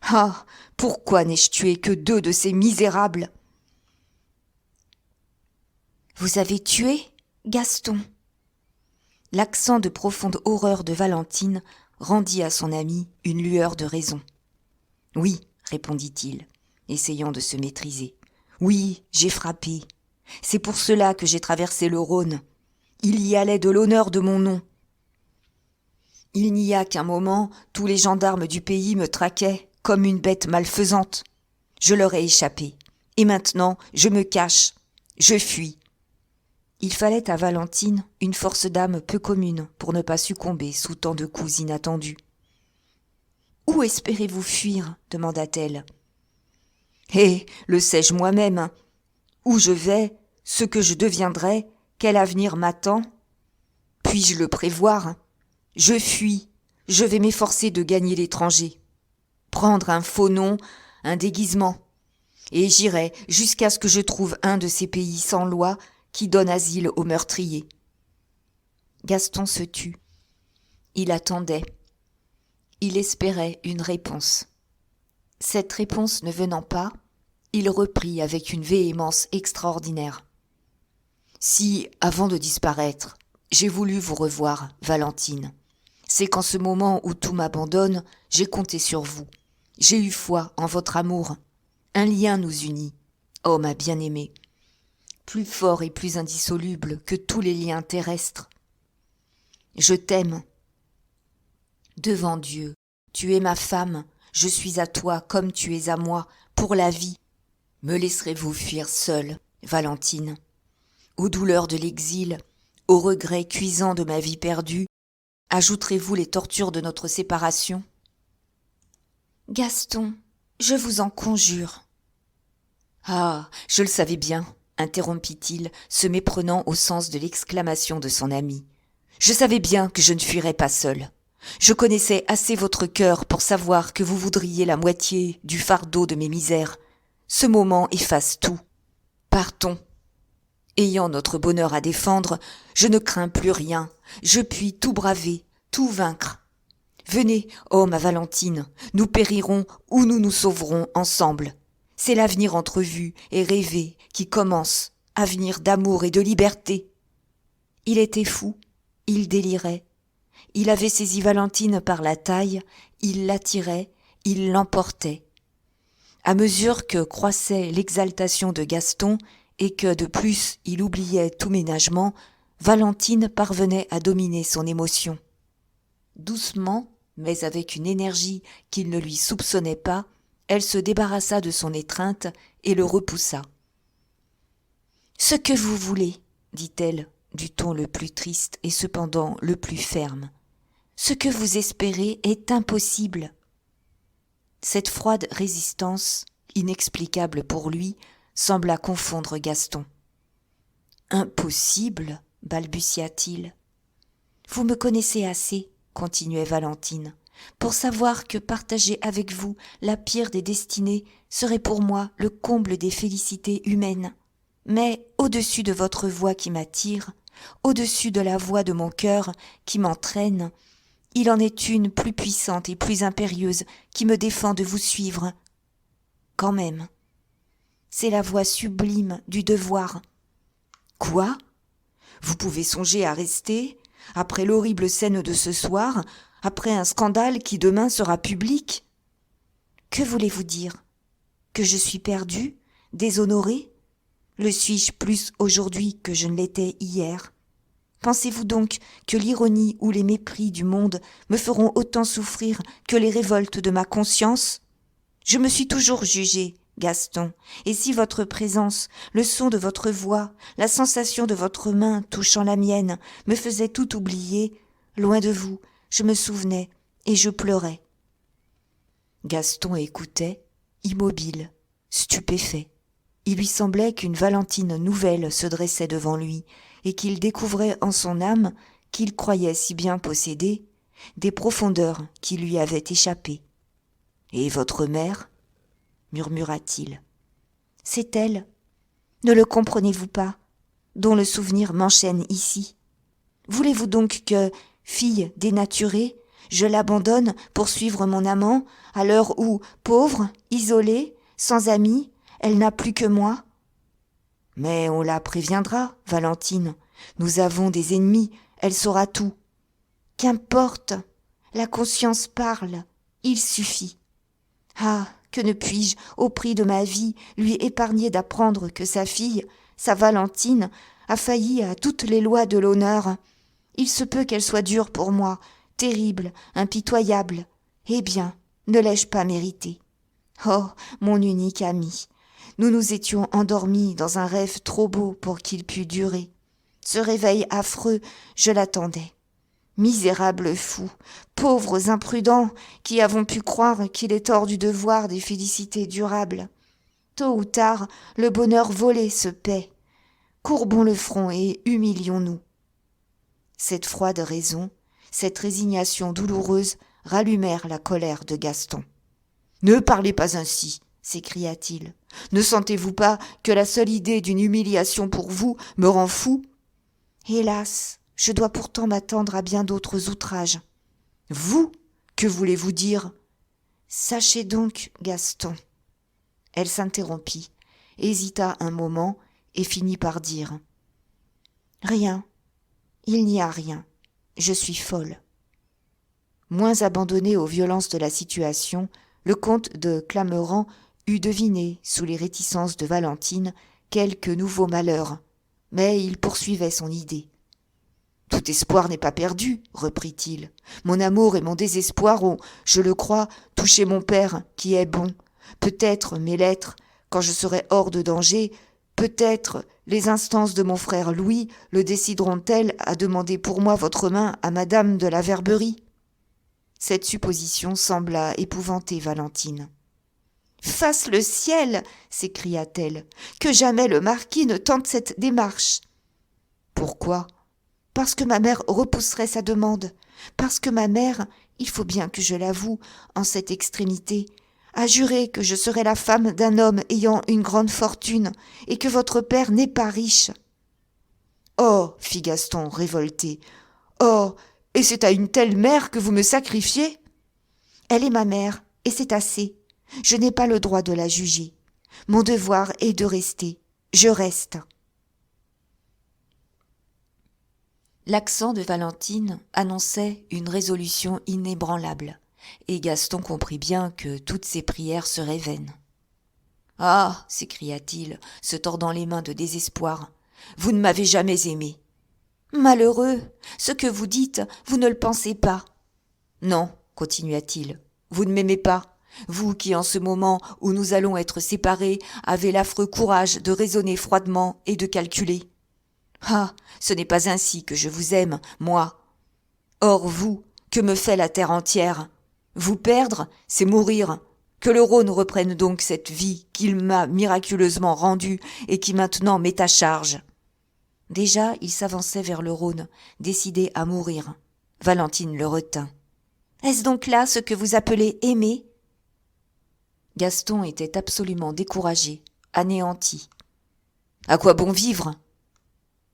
Ah, pourquoi n'ai-je tué que 2 de ces misérables ?» « Vous avez tué, Gaston ?» L'accent de profonde horreur de Valentine rendit à son ami une lueur de raison. « Oui, » répondit-il, essayant de se maîtriser. « Oui, j'ai frappé. C'est pour cela que j'ai traversé le Rhône. Il y allait de l'honneur de mon nom. Il n'y a qu'un moment, tous les gendarmes du pays me traquaient comme une bête malfaisante. Je leur ai échappé. Et maintenant, je me cache. Je fuis. » Il fallait à Valentine une force d'âme peu commune pour ne pas succomber sous tant de coups inattendus. « Où espérez-vous fuir ?» demanda-t-elle. « Eh, le sais-je moi-même. Où je vais, ce que je deviendrai, quel avenir m'attend? Puis-je le prévoir? Je fuis, je vais m'efforcer de gagner l'étranger. Prendre un faux nom, un déguisement. Et j'irai jusqu'à ce que je trouve un de ces pays sans loi qui donne asile aux meurtriers. » Gaston se tut. Il attendait. Il espérait une réponse. Cette réponse ne venant pas, il reprit avec une véhémence extraordinaire. « Si, avant de disparaître, j'ai voulu vous revoir, Valentine, c'est qu'en ce moment où tout m'abandonne, j'ai compté sur vous. J'ai eu foi en votre amour. Un lien nous unit. Oh, ma bien-aimée, plus fort et plus indissoluble que tous les liens terrestres. Je t'aime. Devant Dieu, tu es ma femme, je suis à toi comme tu es à moi, pour la vie. Me laisserez-vous fuir seule, Valentine? Aux douleurs de l'exil, aux regrets cuisants de ma vie perdue, ajouterez-vous les tortures de notre séparation? Gaston, je vous en conjure. Ah, je le savais bien, interrompit-il, se méprenant au sens de l'exclamation de son ami. Je savais bien que je ne fuirais pas seul. Je connaissais assez votre cœur pour savoir que vous voudriez la moitié du fardeau de mes misères. Ce moment efface tout. Partons. Ayant notre bonheur à défendre, je ne crains plus rien. Je puis tout braver, tout vaincre. Venez, ô ma Valentine, nous périrons ou nous nous sauverons ensemble. C'est l'avenir entrevu et rêvé qui commence, avenir d'amour et de liberté. » Il était fou, il délirait. Il avait saisi Valentine par la taille, il l'attirait, il l'emportait. À mesure que croissait l'exaltation de Gaston et que de plus il oubliait tout ménagement, Valentine parvenait à dominer son émotion. Doucement, mais avec une énergie qu'il ne lui soupçonnait pas, elle se débarrassa de son étreinte et le repoussa. « Ce que vous voulez, dit-elle, du ton le plus triste et cependant le plus ferme. Ce que vous espérez est impossible. » Cette froide résistance, inexplicable pour lui, sembla confondre Gaston. « Impossible, balbutia-t-il. Vous me connaissez assez, continuait Valentine, pour savoir que partager avec vous la pire des destinées serait pour moi le comble des félicités humaines. Mais au-dessus de votre voix qui m'attire, au-dessus de la voix de mon cœur qui m'entraîne, il en est une plus puissante et plus impérieuse qui me défend de vous suivre. Quand même, c'est la voix sublime du devoir. Quoi ? Vous pouvez songer à rester, après l'horrible scène de ce soir, après un scandale qui demain sera public ? Que voulez-vous dire ? Que je suis perdue, déshonorée ? Le suis-je plus aujourd'hui que je ne l'étais hier ? Pensez-vous donc que l'ironie ou les mépris du monde me feront autant souffrir que les révoltes de ma conscience ? Je me suis toujours jugée, Gaston, et si votre présence, le son de votre voix, la sensation de votre main touchant la mienne me faisaient tout oublier, loin de vous, je me souvenais et je pleurais. Gaston écoutait, immobile, stupéfait. Il lui semblait qu'une Valentine nouvelle se dressait devant lui et qu'il découvrait en son âme, qu'il croyait si bien posséder, des profondeurs qui lui avaient échappé. « Et votre mère ?» murmura-t-il. « C'est elle, ne le comprenez-vous pas, dont le souvenir m'enchaîne ici. Voulez-vous donc que, fille dénaturée, je l'abandonne pour suivre mon amant, à l'heure où, pauvre, isolée, sans amis, elle n'a plus que moi ? Mais on la préviendra, Valentine. Nous avons des ennemis, elle saura tout. Qu'importe, la conscience parle, il suffit. Ah, que ne puis-je, au prix de ma vie, lui épargner d'apprendre que sa fille, sa Valentine, a failli à toutes les lois de l'honneur. Il se peut qu'elle soit dure pour moi, terrible, impitoyable. Eh bien, ne l'ai-je pas mérité ? Oh, mon unique ami, nous nous étions endormis dans un rêve trop beau pour qu'il pût durer. Ce réveil affreux, je l'attendais. Misérables fous, pauvres imprudents, qui avons pu croire qu'il est hors du devoir des félicités durables. Tôt ou tard, le bonheur volé se paie. Courbons le front et humilions-nous. Cette froide raison, cette résignation douloureuse rallumèrent la colère de Gaston. « Ne parlez pas ainsi !» s'écria-t-il. « Ne sentez-vous pas que la seule idée d'une humiliation pour vous me rend fou ? Hélas, je dois pourtant m'attendre à bien d'autres outrages. »« Vous ? Que voulez-vous dire ? » ?»« Sachez donc, Gaston. » Elle s'interrompit, hésita un moment et finit par dire : « Rien, il n'y a rien, je suis folle. » Moins abandonné aux violences de la situation, le comte de Clameren eût deviné, sous les réticences de Valentine, quelque nouveau malheur, mais il poursuivait son idée. « Tout espoir n'est pas perdu, reprit-il. Mon amour et mon désespoir ont, je le crois, touché mon père, qui est bon. Peut-être mes lettres, quand je serai hors de danger, peut-être les instances de mon frère Louis le décideront-elles à demander pour moi votre main à madame de la Verberie. » Cette supposition sembla épouvanter Valentine. « Fasse le ciel !» s'écria-t-elle. « Que jamais le marquis ne tente cette démarche !»« Pourquoi ? Parce que ma mère repousserait sa demande. Parce que ma mère, il faut bien que je l'avoue, en cette extrémité, a juré que je serais la femme d'un homme ayant une grande fortune et que votre père n'est pas riche. »« Oh !» fit Gaston, révolté. « Oh ! Et c'est à une telle mère que vous me sacrifiez ? » ?»« Elle est ma mère, et c'est assez. Je n'ai pas le droit de la juger. Mon devoir est de rester. Je reste. » L'accent de Valentine annonçait une résolution inébranlable, et Gaston comprit bien que toutes ses prières seraient vaines. « Ah !» s'écria-t-il, se tordant les mains de désespoir, « vous ne m'avez jamais aimé. »« Malheureux, ce que vous dites, vous ne le pensez pas. »« Non, continua-t-il, vous ne m'aimez pas, vous qui en ce moment où nous allons être séparés avez l'affreux courage de raisonner froidement et de calculer. Ah, ce n'est pas ainsi que je vous aime, moi. Or vous, que me fait la terre entière ? Vous perdre, c'est mourir. Que le Rhône reprenne donc cette vie qu'il m'a miraculeusement rendue et qui maintenant m'est à charge. » Déjà, il s'avançait vers le Rhône, décidé à mourir. Valentine le retint. « Est-ce donc là ce que vous appelez aimer ?» Gaston était absolument découragé, anéanti. « À quoi bon vivre ?»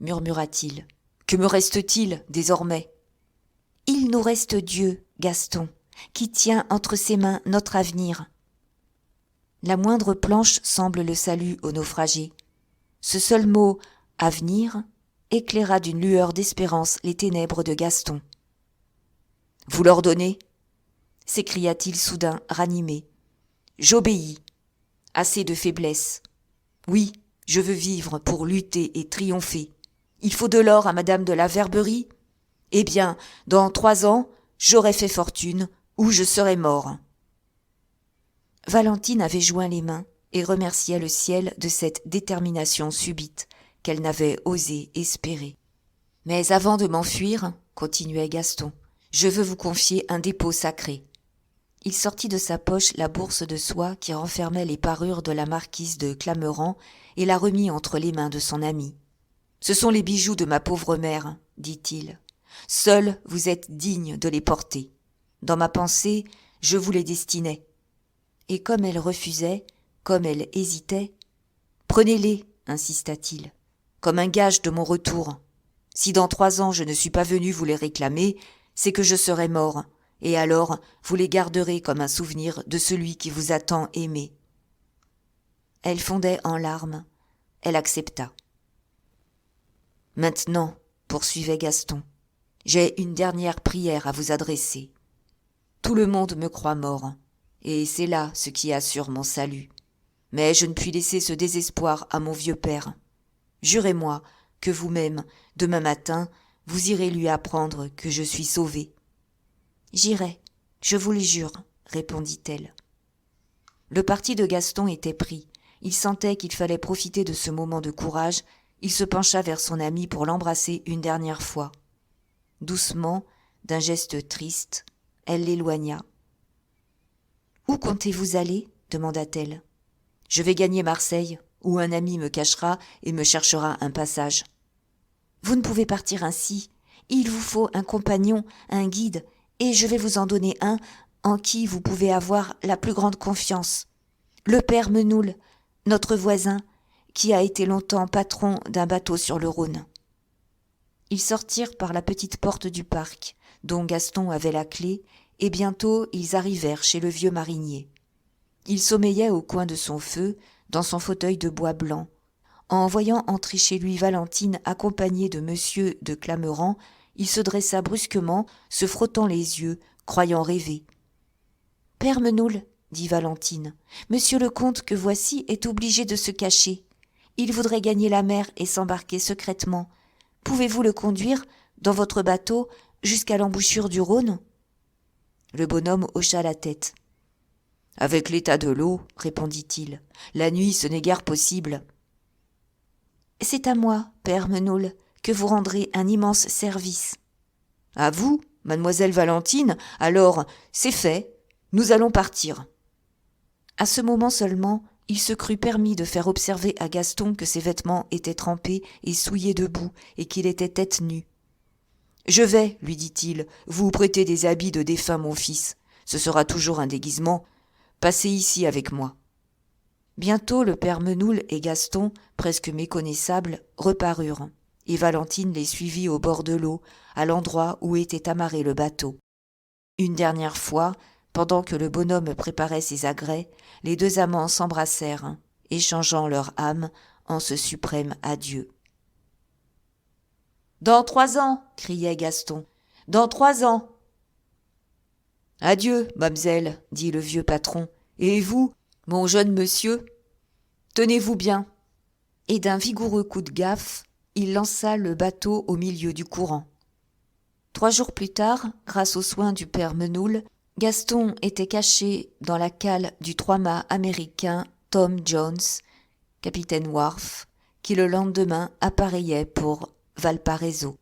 murmura-t-il. « Que me reste-t-il désormais ?»« Il nous reste Dieu, Gaston, qui tient entre ses mains notre avenir. » La moindre planche semble le salut aux naufragés. Ce seul mot « avenir » éclaira d'une lueur d'espérance les ténèbres de Gaston. « Vous l'ordonnez » s'écria-t-il soudain ranimé. « J'obéis. Assez de faiblesse. Oui, je veux vivre pour lutter et triompher. Il faut de l'or à Madame de la Verberie ? Eh bien, dans 3 ans, j'aurai fait fortune ou je serai mort. » Valentine avait joint les mains et remerciait le ciel de cette détermination subite qu'elle n'avait osé espérer. « Mais avant de m'enfuir, continuait Gaston, je veux vous confier un dépôt sacré. » Il sortit de sa poche la bourse de soie qui renfermait les parures de la marquise de Clameran et la remit entre les mains de son ami. « Ce sont les bijoux de ma pauvre mère, dit-il. Seul vous êtes digne de les porter. Dans ma pensée, je vous les destinais. » Et comme elle refusait, comme elle hésitait, « Prenez-les, insista-t-il, comme un gage de mon retour. Si dans 3 ans je ne suis pas venu vous les réclamer, c'est que je serai mort, et alors vous les garderez comme un souvenir de celui qui vous a tant aimé. » Elle fondait en larmes. Elle accepta. « Maintenant, poursuivait Gaston, j'ai une dernière prière à vous adresser. Tout le monde me croit mort, et c'est là ce qui assure mon salut. Mais je ne puis laisser ce désespoir à mon vieux père. Jurez-moi que vous-même, demain matin, vous irez lui apprendre que je suis sauvée. »« J'irai, je vous le jure, » répondit-elle. Le parti de Gaston était pris. Il sentait qu'il fallait profiter de ce moment de courage. Il se pencha vers son ami pour l'embrasser une dernière fois. Doucement, d'un geste triste, elle l'éloigna. « Où comptez-vous aller ?» demanda-t-elle. « Je vais gagner Marseille, où un ami me cachera et me cherchera un passage. »« Vous ne pouvez partir ainsi. Il vous faut un compagnon, un guide, et je vais vous en donner un en qui vous pouvez avoir la plus grande confiance. Le père Menoul, notre voisin, qui a été longtemps patron d'un bateau sur le Rhône. » Ils sortirent par la petite porte du parc, dont Gaston avait la clé, et bientôt ils arrivèrent chez le vieux marinier. Il sommeillait au coin de son feu, dans son fauteuil de bois blanc. En voyant entrer chez lui Valentine accompagnée de monsieur de Clameran, il se dressa brusquement, se frottant les yeux, croyant rêver. « Père Menoul, dit Valentine, monsieur le comte que voici est obligé de se cacher. Il voudrait gagner la mer et s'embarquer secrètement. Pouvez-vous le conduire, dans votre bateau, jusqu'à l'embouchure du Rhône ?» Le bonhomme hocha la tête. « Avec l'état de l'eau, répondit-il, la nuit ce n'est guère possible. »« C'est à moi, père Menoul, que vous rendrez un immense service. »« À vous, mademoiselle Valentine, alors c'est fait, nous allons partir. » À ce moment seulement, il se crut permis de faire observer à Gaston que ses vêtements étaient trempés et souillés de boue et qu'il était tête nue. « Je vais, lui dit-il, vous prêter des habits de défunt mon fils. Ce sera toujours un déguisement. Passez ici avec moi. » Bientôt le père Menoul et Gaston, presque méconnaissables, reparurent, et Valentine les suivit au bord de l'eau, à l'endroit où était amarré le bateau. Une dernière fois, pendant que le bonhomme préparait ses agrès, les 2 amants s'embrassèrent, échangeant leur âme en ce suprême adieu. « Dans 3 ans !» criait Gaston. « Dans 3 ans !»« Adieu, mamselle, » dit le vieux patron. « Et vous, mon jeune monsieur, tenez-vous bien. » Et d'un vigoureux coup de gaffe, il lança le bateau au milieu du courant. 3 jours plus tard, grâce aux soins du père Menoul, Gaston était caché dans la cale du 3-mâts américain Tom Jones, capitaine Wharf, qui le lendemain appareillait pour Valparaiso.